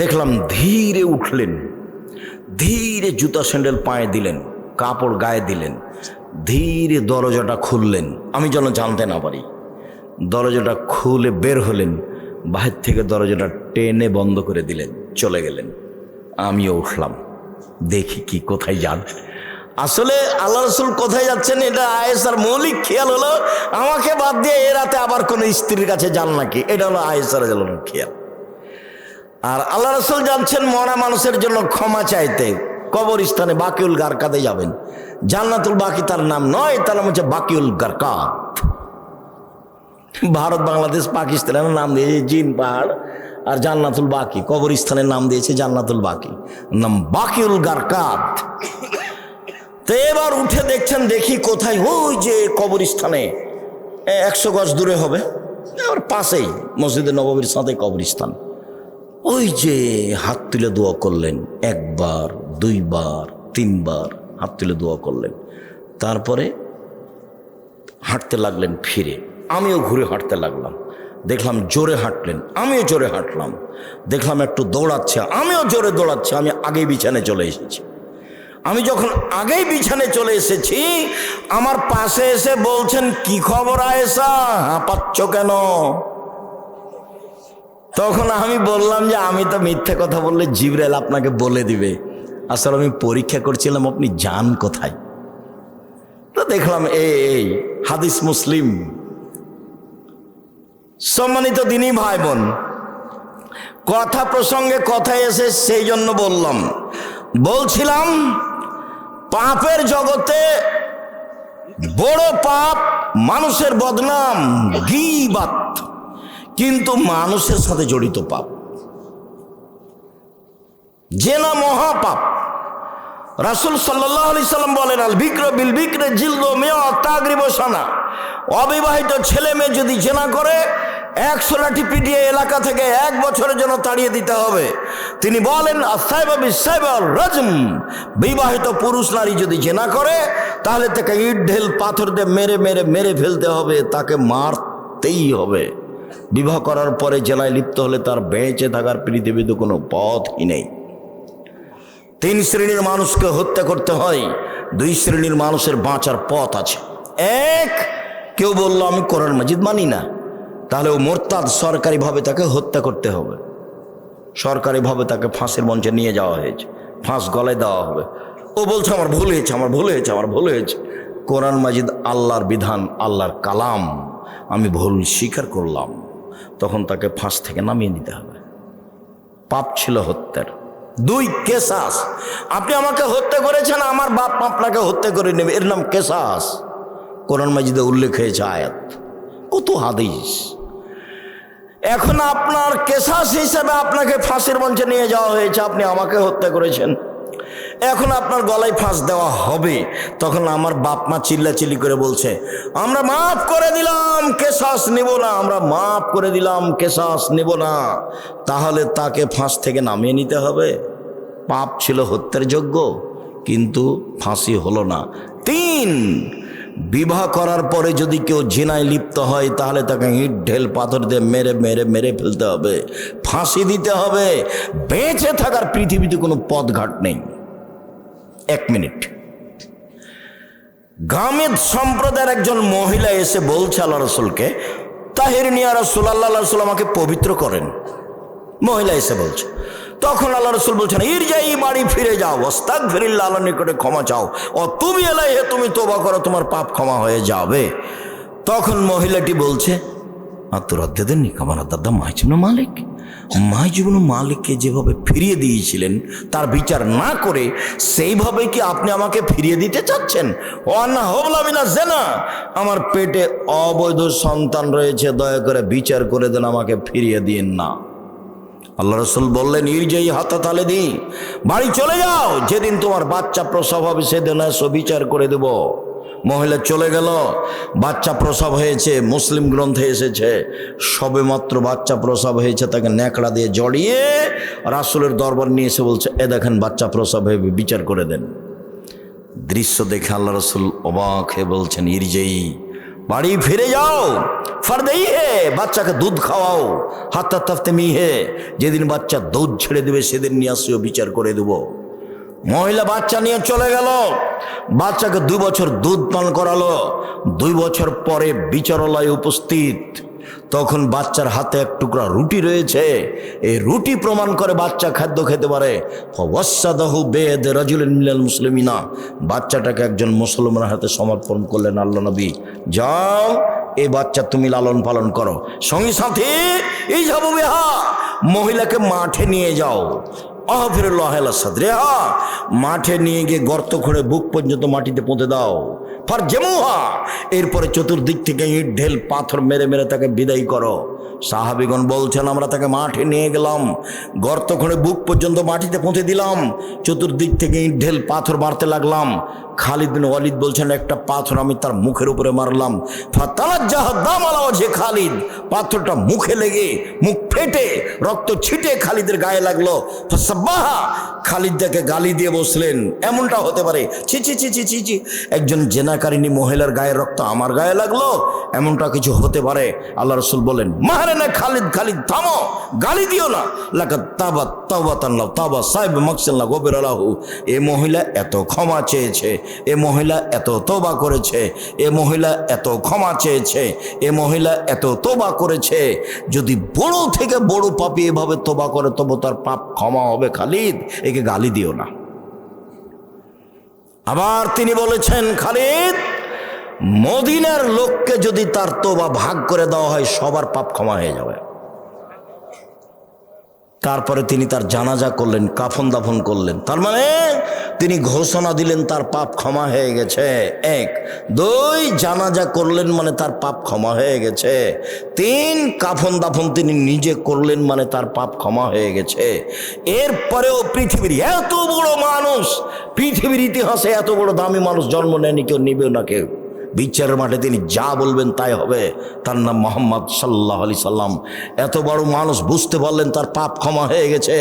দেখলাম ধীরে উঠলেন, ধীরে জুতা স্যান্ডেল পায়ে দিলেন, কাপড় গায়ে দিলেন, ধীরে দরজাটা খুললেন, আমি যেন জানতে না পারি। দরজাটা খুলে বের হলেন, বাহির থেকে দরজাটা টেনে বন্ধ করে দিলেন, চলে গেলেন। আমিও উঠলাম, দেখি কি কোথায় যান। আসলে আল্লাহ রাসূল কোথায় যাচ্ছেন এটা আয়েশার মৌলিক খেয়াল হলো, আমাকে বাদ দিয়ে এ রাতে আবার কোনো স্ত্রীর কাছে যান নাকি, এটা হলো আয়েশার খেয়াল। আর আল্লাহ রাসূল যাচ্ছেন মরা মানুষের জন্য ক্ষমা চাইতে, কবরস্থানে বাকিউল গারকাতে যাবেন। জান্নাতুল বাকি তার নাম নয়, তার নাম হচ্ছে বাকিউল গারকাত। ভারত বাংলাদেশ পাকিস্তানের নাম দিয়েছে জিন পাহাড়, আর জান্নাতুল বাকি কবরস্থানের নাম দিয়েছে জান্নাতুল বাকি, নাম বাকিউল গারকাত। তো এবার উঠে দেখছেন, দেখি কোথায়, ওই যে কবরস্থানে 100 গজ দূরে হবে, আর পাশেই মসজিদে নববীর সাথে কবরস্থান। ওই যে হাত তুলে দোয়া করলেন, 1 বার 2 বার 3 বার হাত তুলে দোয়া করলেন। তারপরে হাঁটতে লাগলেন ফিরে, আমিও ঘুরে হাঁটতে লাগলাম। দেখলাম জোরে হাঁটলেন, আমিও জোরে হাঁটলাম। দেখলাম একটু দৌড়াচ্ছে, আমিও জোরে দৌড়াচ্ছি। আমি আগেই বিছানায় চলে এসেছি। আমি যখন আগেই বিছানায় চলে এসেছি, আমার পাশে এসে বলছেন, কি খবর আয়েশা, হাঁপাচ্ছ কেন? তখন আমি বললাম যে আমি তো মিথ্যে কথা বললে জিবরাইল আপনাকে বলে দিবে, আসলে আমি পরীক্ষা করছিলাম আপনি যান কোথায়। তো দেখলাম এই হাদিস মুসলিম। সম্মানিত দিনী ভাই বোন, কথা প্রসঙ্গে কথা এসে সেই জন্য বলছিলাম পাপের জগতে বড় পাপ মানুষের বদনাম, গীবাত, কিন্তু মানুষের সাথে জড়িত পাপ। জেনা মহাপাপ। রাসূল সাল্লাল্লাহু আলাইহি সাল্লাম বলেন, আল বিক্র বিল বিক্রে জিলদু মিয়া তাগরিব সানা। অবিবাহিত ছেলে মেয়ে যদি জেনা করে 100 লাঠি পিটিয়ে এলাকা থেকে 1 বছরের জন্য তাড়িয়ে দিতে হবে। তিনি বলেন, আসাইবা বিসাইবা রাজম। বিবাহিত পুরুষ নারী যদি জেনা করে তাহলে তাকে ইট ঢেল পাথর দিয়ে মেরে মেরে মেরে ফেলতে হবে, তাকে মারতেই হবে। বিবাহ করার পরে জেনায় লিপ্ত হলে তার বেঁচে থাকার পৃথিবীতে কোনো পথই নেই। 3 শ্রেণীর মানুষকে হত্যা করতে হয়, 2 শ্রেণীর মানুষের বাঁচার পথ আছে। এক, কেউ বলল আমি কোরআন মাজিদ মানি না, তাহলে ও মোরতাদ, সরকারিভাবে তাকে হত্যা করতে হবে। সরকারিভাবে তাকে ফাঁসির মঞ্চে নিয়ে যাওয়া হয়েছে, ফাঁস গলায় দেওয়া হবে। ও বলছে আমার ভুল হয়েছে, আমার ভুল হয়েছে, আমার ভুল হয়েছে। কোরআন মাজিদ আল্লাহর বিধান, আল্লাহর কালাম, আমি ভুল স্বীকার করলাম, তখন তাকে ফাঁস থেকে নামিয়ে নিতে হবে। পাপ ছিল হত্যার। 2, কেসাস। আপনি আমাকে হত্যা করেছেন, আমার বাপ আপনাকে হত্যা করে নেবে, এর নাম কেসাস। কোরআন মাজিদে উল্লেখ হয়েছে আয়াত, কত হাদিস। এখন আপনার কেসাস হিসেবে আপনাকে ফাঁসির মঞ্চে নিয়ে যাওয়া হয়েছে, আপনি আমাকে হত্যা করেছেন, এখন আপনার গলায় ফাঁস দেওয়া হবে। তখন আমার বাপ মা চিল্লাচিল্লি করে বলছে, আমরা মাফ করে দিলাম, কেসাস নেব না, আমরা মাফ করে দিলাম, কেসাস নেব না। তাহলে তাকে ফাঁস থেকে নামিয়ে নিতে হবে। পাপ ছিল হত্যার যোগ্য, কিন্তু ফাঁসি হলো না। 3, বিবাহ করার পরে যদি কেউ জিনায় লিপ্ত হয় তাহলে তাকে ইট ঢেল পাথর দিয়ে মেরে মেরে মেরে ফেলতে হবে, ফাঁসি দিতে হবে। বেঁচে থাকার পৃথিবীতে কোনো পথঘাট নেই। 1 মিনিট। গামেদ সম্প্রদায়ের একজন মহিলা এসে বলছে আল্লাহ রসুলকে, তাহির নিয়া রাসূলুল্লাহ রাসূল আমাকে পবিত্র করেন। মহিলা এসে বলছে, তখন আল্লাহ রসুল বলছেন, ইরজাই, বাড়ি ফিরে যাও, আস্তাগফিরুল্লাহ, আল্লাহর নিকটে ক্ষমা চাও, অতুবি ইলাইহি, তুমি তওবা করো, তোমার পাপ ক্ষমা হয়ে যাবে। তখন মহিলাটি বলছে, আত্মরাদ্দেদের নিকামানা দাদা মাহিজুবনে মালিক, মাহিজুবনে মালিককে যেভাবে ফিরিয়ে দিয়েছিলেন তার বিচার না করে সেইভাবে কি আপনি আমাকে ফিরিয়ে দিতে চাচ্ছেন? ওয়ান্না হবলামিনা জেনা, আমার পেটে অবৈধ সন্তান রয়েছে, দয়া করে বিচার করে দেন, আমাকে ফিরিয়ে দিন না। আল্লাহ রসুল বললেন, ইরজাই হাতা তালে দি, বাড়ি চলে যাও, যেদিন তোমার বাচ্চা প্রসব হবে সেদিন এসো, বিচার করে দেব। মহিলা চলে গেল, বাচ্চা প্রসব হয়েছে, মুসলিম গ্রন্থে এসেছে সবে মাত্র বাচ্চা প্রসব হয়েছে, তাকে ন্যাকড়া দিয়ে জড়িয়ে রাসূলের দরবার নিয়ে এসে বলছে, এ দেখেন বাচ্চা প্রসব হয়ে, বিচার করে দেন। দৃশ্য দেখে আল্লাহ রসুল অবাক হয়ে বলছেন, ইরজাই, বাড়ি ফিরে যাও, ফারদেই হে, বাচ্চাকে দুধ খাওয়াও, হাত্তা তাফতেমি হে, যেদিন বাচ্চা দুধ ছেড়ে দেবে সেদিন নিয়ে আসিও, বিচার করে দেব। মহিলা বাচ্চা নিয়ে চলে গেল, বাচ্চাকে 2 বছর দুধ পান করালো। 2 বছর পরে বিচারালয়ে উপস্থিত, তখন বাচ্চার হাতে এক টুকরা রুটি রয়েছে, এই রুটি প্রমাণ করে বাচ্চা খাদ্য খেতে পারে। ওয়াসাদাহু বেদ রাজুলিন মিনাল মুসলিমিনা, বাচ্চাটাকে একজন মুসলমানের হাতে সমর্পণ করলেন আল্লাহ নবী, যাও এই বাচ্চা তুমি লালন পালন করো। সঙ্গী সাথী, এই যাবো বিহা, মহিলাকে মাঠে নিয়ে যাও, মাঠে নিয়ে গিয়ে গর্ত খুঁড়ে বুক পর্যন্ত মাটিতে পুঁতে দাও। ফার জেমুহা, এরপরে চতুর্দিক থেকে ইট ঢেল পাথর মেরে মেরে তাকে বিদায় করো। সাহাবীগণ বলছেন, আমরা তাকে মাঠে নিয়ে গেলাম, গর্ত খুঁড়ে বুক পর্যন্ত মাটিতে পুঁতে দিলাম, চতুর্দিক থেকে ইট ঢেল পাথর মারতে লাগলাম। খালিদ বিন ওয়ালিদ বলছেন, একটা পাথর আমি তার মুখের উপরে মারলাম, যে খালিদ, পাথরটা মুখে লেগে মুখ ফেটে রক্ত ছিটে খালিদের গায়ে লাগলো। খালিদ তাকে গালি দিয়ে বসলেন, এমনটা হতে পারে? ছি ছি ছি ছি ছি ছি, একজন জেনাকারিনী মহিলার গায়ে রক্ত আমার গায়ে লাগলো, এমনটা কিছু হতে পারে? আল্লাহ রসুল বলেন, মারে না খালিদ, খালিদ থামো, গালি দিও না। এ মহিলা এত ক্ষমা চেয়েছে, এ মহিলা এত তওবা করেছে, এ মহিলা এত ক্ষমা চেয়েছে, এ মহিলা এত তওবা করেছে। যদি বড় থেকে বড় পাপী এভাবে তওবা করে তবে তার পাপ ক্ষমা হবে। খালিদ, একে গালি দিও না। আবার তিনি বলেছেন, খালিদ, মদিনার লোককে যদি তার তওবা ভাগ করে দেওয়া হয় সবার পাপ ক্ষমা হয়ে যাবে। তারপরে তিনি তার জানাজা করলেন, কাফন দাফন করলেন। তার মানে তিনি ঘোষণা দিলেন তার পাপ ক্ষমা হয়ে গেছে। 1 2 জানাজা করলেন মানে তার পাপ ক্ষমা হয়ে গেছে। 3 কাফন দাফন তিনি নিজে করলেন মানে তার পাপ ক্ষমা হয়ে গেছে। এরপরেও পৃথিবীর এত বড় মানুষ, পৃথিবীর ইতিহাসে এত বড় দামি মানুষ জন্ম নেয়নি, কেউ নিবেও না কেউ। বিচারের মাঠে তিনি যা বলবেন তাই হবে। তার নাম মুহাম্মদ সাল্লাল্লাহু আলাইহি সাল্লাম। এত বড় মানুষ বুঝতে পারলেন তার পাপ ক্ষমা হয়ে গেছে,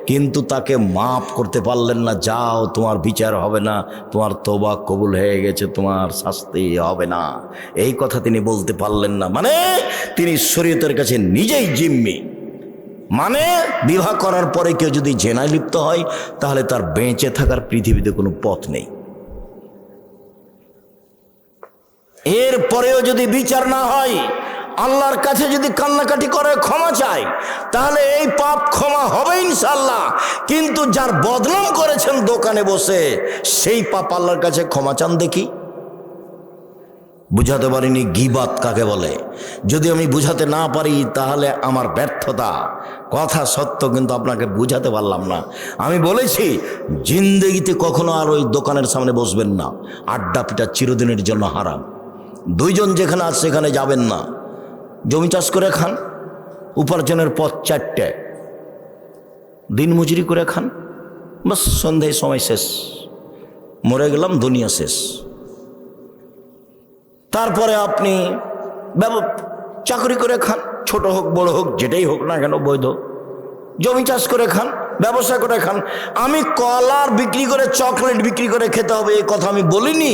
কিন্তু তাকে মাফ করতে পারলেন না। যাও, তোমার বিচার হবে না, তোমার তওবা কবুল হয়ে গেছে, তোমার শাস্তি হবে না, এই কথা তিনি বলতে পারলেন না। মানে তিনি শরীয়তের কাছে নিজেই জিম্মি। মানে বিবাহ করার পরে কেউ যদি জেনায় লিপ্ত হয় তাহলে তার বেঁচে থাকার পৃথিবীতে কোনো পথ নেই। এরপরেও যদি বিচার না হয়, আল্লাহর কাছে যদি কান্নাকাটি করে ক্ষমা চায়, তাহলে এই পাপ ক্ষমা হবে ইনশাআল্লাহ। কিন্তু যার বদনাম করেছেন দোকানে বসে, সেই পাপ আল্লাহর কাছে ক্ষমা চান দেখি। বুঝাতে পারিনি গীবাত কাকে বলে। যদি আমি বুঝাতে না পারি তাহলে আমার ব্যর্থতা। কথা সত্য, কিন্তু আপনাকে বুঝাতে পারলাম না। আমি বলেছি জিন্দেগিতে কখনো আর ওই দোকানের সামনে বসবেন না। আড্ডা পিটা চিরদিনের জন্য হারাম। 2 জন যেখানে আছে সেখানে যাবেন না। জমি চাষ করে খান, উপার্জনের পথ 4টে। দিন মজুরি করে খান, বাস সন্ধ্যায় সময় শেষ, মরে গেলাম, দুনিয়া শেষ। তারপরে আপনি চাকরি করে খান, ছোট হোক বড় হোক যেটাই হোক না কেন বৈধ। জমি চাষ করে খান, ব্যবসা করে খান। আমি কলার বিক্রি করে চকলেট বিক্রি করে খেতে হবে এই কথা আমি বলিনি।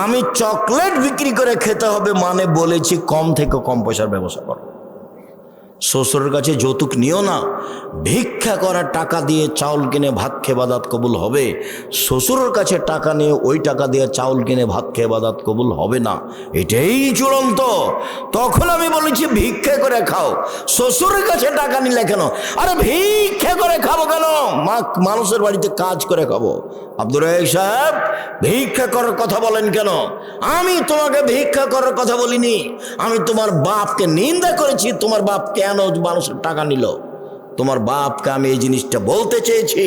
আমি চকলেট বিক্রি করে খেতে হবে মানে বলেছি কম থেকে কম পয়সার ব্যবসা করো। শ্বশুরের কাছে যৌতুক নিও না। ভিক্ষা করা টাকা দিয়ে চাউল কিনে ভাত খেয়ে বাদাত কবুল হবে। শ্বশুরের কাছে টাকা নিয়ে ওই টাকা দিয়ে চাউল কিনে ভাত খেয়ে বাদাত কবুল হবে না, এটাই চূড়ান্ত। তখন আমি বলেছি ভিক্ষা করে খাও। শ্বশুরের কাছে টাকা নিলে কেন? আরে ভিক্ষা করে খাবো কেন? মানুষের বাড়িতে কাজ করে খাবো। আব্দুর রাজ্জাক সাহেব, ভিক্ষা করার কথা বলেন কেন? আমি তোমাকে ভিক্ষা করার কথা বলিনি। আমি তোমার বাপকে নিন্দা করেছি। তোমার বাপ কেন মানুষের টাকা নিল? তোমার বাপকে আমি এই জিনিসটা বলতে চেয়েছি,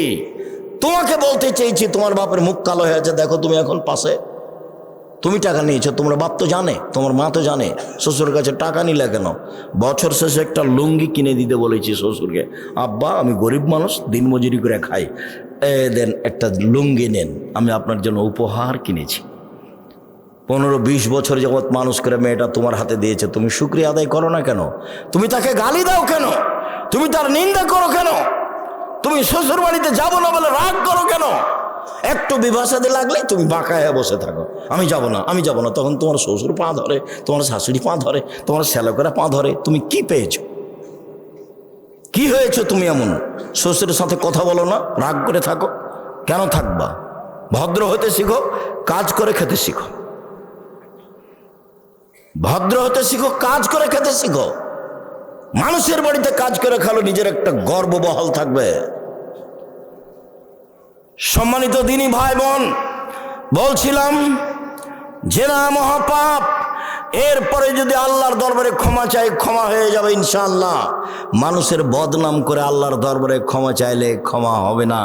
তোমাকে বলতে চেয়েছি। তোমার বাপের মুখ কালো হয়ে আছে, দেখো তুমি এখন পাশে। তুমি টাকা নিয়েছো, তোমার বাপ তো জানে, তোমার মা তো জানে। শ্বশুরের কাছে টাকা নিলে কেন? বছর শেষে একটা লুঙ্গি কিনে দিতে বলেছি শ্বশুরকে। আব্বা, আমি গরিব মানুষ, দিনমজুরি করে খাই, দেন একটা লুঙ্গি নেন, আমি আপনার জন্য উপহার কিনেছি। 15-20 বছর যাবৎ মানুষ করে মেয়েটা তোমার হাতে দিয়েছে, তুমি শুকরিয়া আদায় করো না কেন? তুমি তাকে গালি দাও কেন? তুমি তার নিন্দা করো কেন? তুমি শ্বশুর বাড়িতে যাবো না বলে রাগ করো কেন? একটু বিভাষাতে লাগলে তুমি বাঁকা হয়ে বসে থাকো, আমি যাব না, আমি যাব না। তখন তোমার শ্বশুর পা ধরে, তোমার শাশুড়ি পা ধরে, তোমার শ্যালকেরা পা ধরে। তুমি কি পেয়েছো? কি হয়েছে? তুমি এমন শ্বশুরের সাথে কথা বলো না, রাগ করে থাকো কেন? থাকবা, ভদ্র হতে শিখো, কাজ করে খেতে শিখো। ভদ্র হতে শিখো, কাজ করে খেতে শিখো। মানুষের বাড়িতে কাজ করে খালো, নিজের একটা গর্ব বহাল থাকবে। সম্মানিত দিনী ভাই বোন, বলছিলাম জেনা মহাপাপ। এরপরে যদি আল্লাহর দরবারে ক্ষমা চাই, ক্ষমা হয়ে যাবে ইনশাআল্লাহ। মানুষের বদনাম করে আল্লাহর দরবারে ক্ষমা চাইলে ক্ষমা হবে না।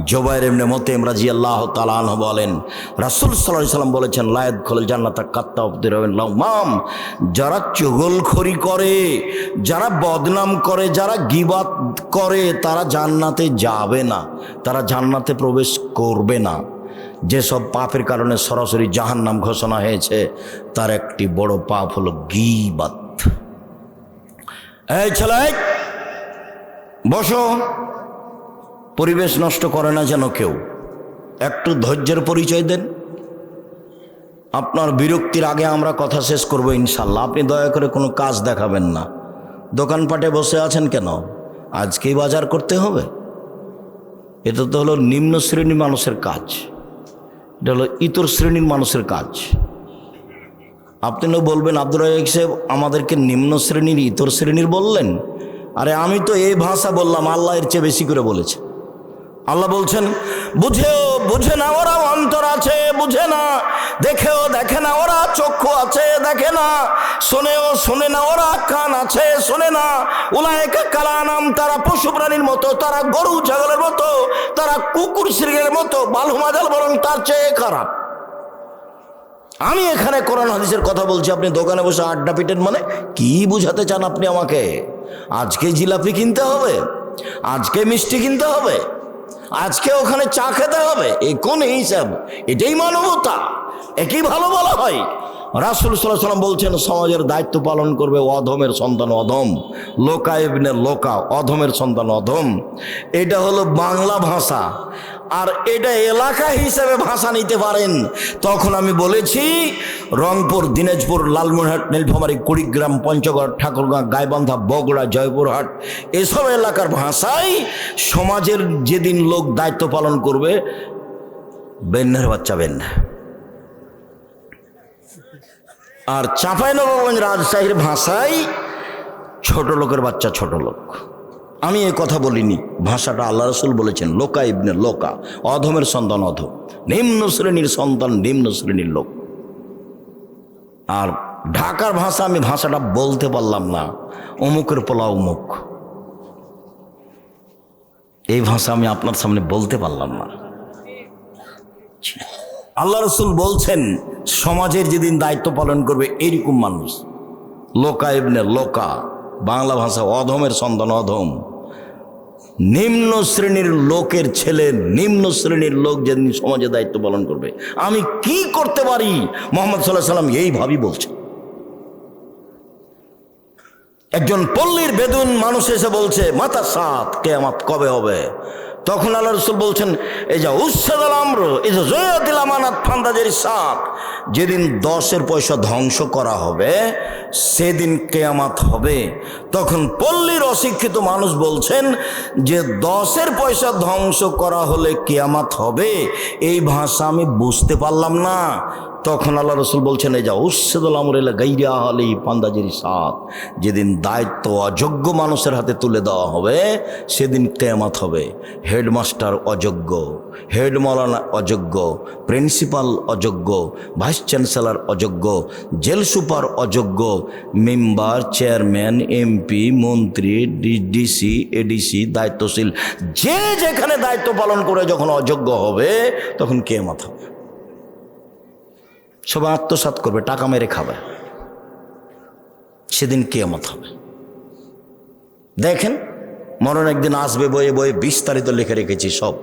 জুবাইর ইবনে মুতঈম রাদিয়াল্লাহু তাআলা আনহু বলেন, রাসূল সাল্লাল্লাহু আলাইহি সাল্লাম বলেছেন, লা ইয়াদখুলুল জান্নাতা কাত্তাবুর লাউমাম। যারা চুগলখড়ি করে, যারা বদনাম করে, যারা গীবত করে, তারা জান্নাতে যাবে না, তারা জান্নাতে প্রবেশ করবে না। যেসব পাপের কারণে সরাসরি জাহান্নাম ঘোষণা হয়েছে, তার একটি বড় পাপ হলো গীবত। এই ছেলে, বসো। পরিবেশ নষ্ট করে না যেন কেউ। একটু ধৈর্যের পরিচয় দেন। আপনার বিরক্তির আগে আমরা কথা শেষ করব ইনশাল্লাহ। আপনি দয়া করে কোনো কাজ দেখাবেন না। দোকানপাটে বসে আছেন কেন? আজকেই বাজার করতে হবে? এটা তো হলো নিম্ন শ্রেণীর মানুষের কাজ, এটা হলো ইতর শ্রেণীর মানুষের কাজ। আপনিও বলবেন, আব্দুর রাজ্জাক সাহেব আমাদেরকে নিম্ন শ্রেণীর, ইতর শ্রেণীর বললেন। আরে আমি তো এই ভাষা বললাম, আল্লাহ এর চেয়ে বেশি করে বলেছে। আল্লাহ বলছেন বুঝেও বুঝে না ওরা অন্তর আছে বুঝে না, দেখেও দেখে না ওরা চক্ষু আছে দেখে না, শোনেও শোনে না ওরা কান আছে শোনে না। উলায়েকা কালানাম, তারা পশু প্রাণীর মতো, তারা গরু ছাগলের মতো, তারা কুকুর শৃঙ্গের মতো, বালুমাজাল বরং তার চেয়ে খারাপ। আমি এখানে কোরআন হাদিসের কথা বলছি, আপনি দোকানে বসে আড্ডা পিটেন, মানে কি বুঝাতে চান আপনি আমাকে? আজকে জিলাপি কিনতে হবে, আজকে মিষ্টি কিনতে হবে, আজকে ওখানে চা খেতে হবে, এই কোন হিসাব? এটাই মানবতা? একই ভালো বলা হয়? রাসূল সাল্লাল্লাহু আলাইহি ওয়াসাল্লাম বলছেন সমাজের দায়িত্ব পালন করবে অধমের সন্তান অধম, লোকা ইবনে লোকা, অধমের সন্তান অধম। এটা হলো বাংলা ভাষা, আর এটা এলাকা হিসেবে ভাষা নিতে পারেন। তখন আমি বলেছি রংপুর, দিনাজপুর, লালমনিরহাট, নীলফামারী, কুড়িগ্রাম, পঞ্চগড়, ঠাকুরগাঁ, গাইবান্ধা, বগুড়া, জয়পুরহাট, এসব এলাকার ভাষায় সমাজের যেদিন লোক দায়িত্ব পালন করবে, বেন্নের বাচ্চা বেন্না। আর চাঁপাইনবাবগঞ্জ, রাজশাহীর ভাষায় ছোট লোকের বাচ্চা ছোট লোক। আমি এ কথা বলিনি, ভাষাটা আল্লাহ রাসূল বলেছেন, লোকা ইবনে লোকা, অধমের সন্তান অধম, নিম্ন শ্রেণীর সন্তান নিম্ন শ্রেণীর লোক। আর ঢাকার ভাষা, আমি ভাষাটা বলতে পারলাম না, অমুকের পোলা অমুক, এই ভাষা আমি আপনার সামনে বলতে পারলাম না। আল্লাহ রাসূল বলছেন সমাজের যেদিন দায়িত্ব পালন করবে এইরকম মানুষ, লোকা ইবনে লোকা, বাংলা ভাষা অধমের সন্তান অধম, নিম্ন শ্রেণীর লোকের ছেলে, নিম্ন শ্রেণীর লোক যেদিন সমাজে দায়িত্ব পালন করবে, আমি কি করতে পারি? মুহাম্মদ সাল্লাল্লাহু আলাইহি সাল্লাম এইভাবেই বলছেন। একজন পল্লীর বেদুন মানুষ এসে বলছে মাতা সাত, কিয়ামত কবে হবে? তখন আল্লাহ রাসূল বলছেন এই যা উসসাদাল আমর ইযা যায়াতিল আমানাত ফান্দাজের সাত, যেদিন 10 পয়সা ধ্বংস করা হবে সেদিন কিয়ামত হবে। তখন পল্লীর অশিক্ষিত মানুষ বলছেন যে 10 পয়সা ধ্বংস করা হলে কিয়ামত হবে, এই ভাষা আমি বুঝতে পারলাম না। তখন আল্লাহ রাসূল বলছেন এই যা উসসাদাল আমর ইলা গায়রি আহলি ফান্দাজের সাত, যেদিন দায়িত্ব অযোগ্য মানুষের হাতে তুলে দেওয়া হবে সেদিন কিয়ামত হবে। হেডমাস্টার অযোগ্য, হেড মাওলানা অযোগ্য, প্রিন্সিপাল অযোগ্য, ভাইস চ্যান্সেলর অযোগ্য, জেল সুপার অযোগ্য, মেম্বার, চেয়ারম্যান, এমপি, মন্ত্রী, ডিসি, এডিসি, দায়িত্বশীল যে যেখানে দায়িত্ব পালন করে যখন অযোগ্য হবে তখন কিয়ামত হবে। সবাই আত্মসাৎ করবে, টাকা মেরে খাবে, সেদিন কিয়ামত হবে। দেখেন মরণ একদিন আসবে, বইয়ে বইয়ে বিস্তারিত লিখে রেখেছি সব।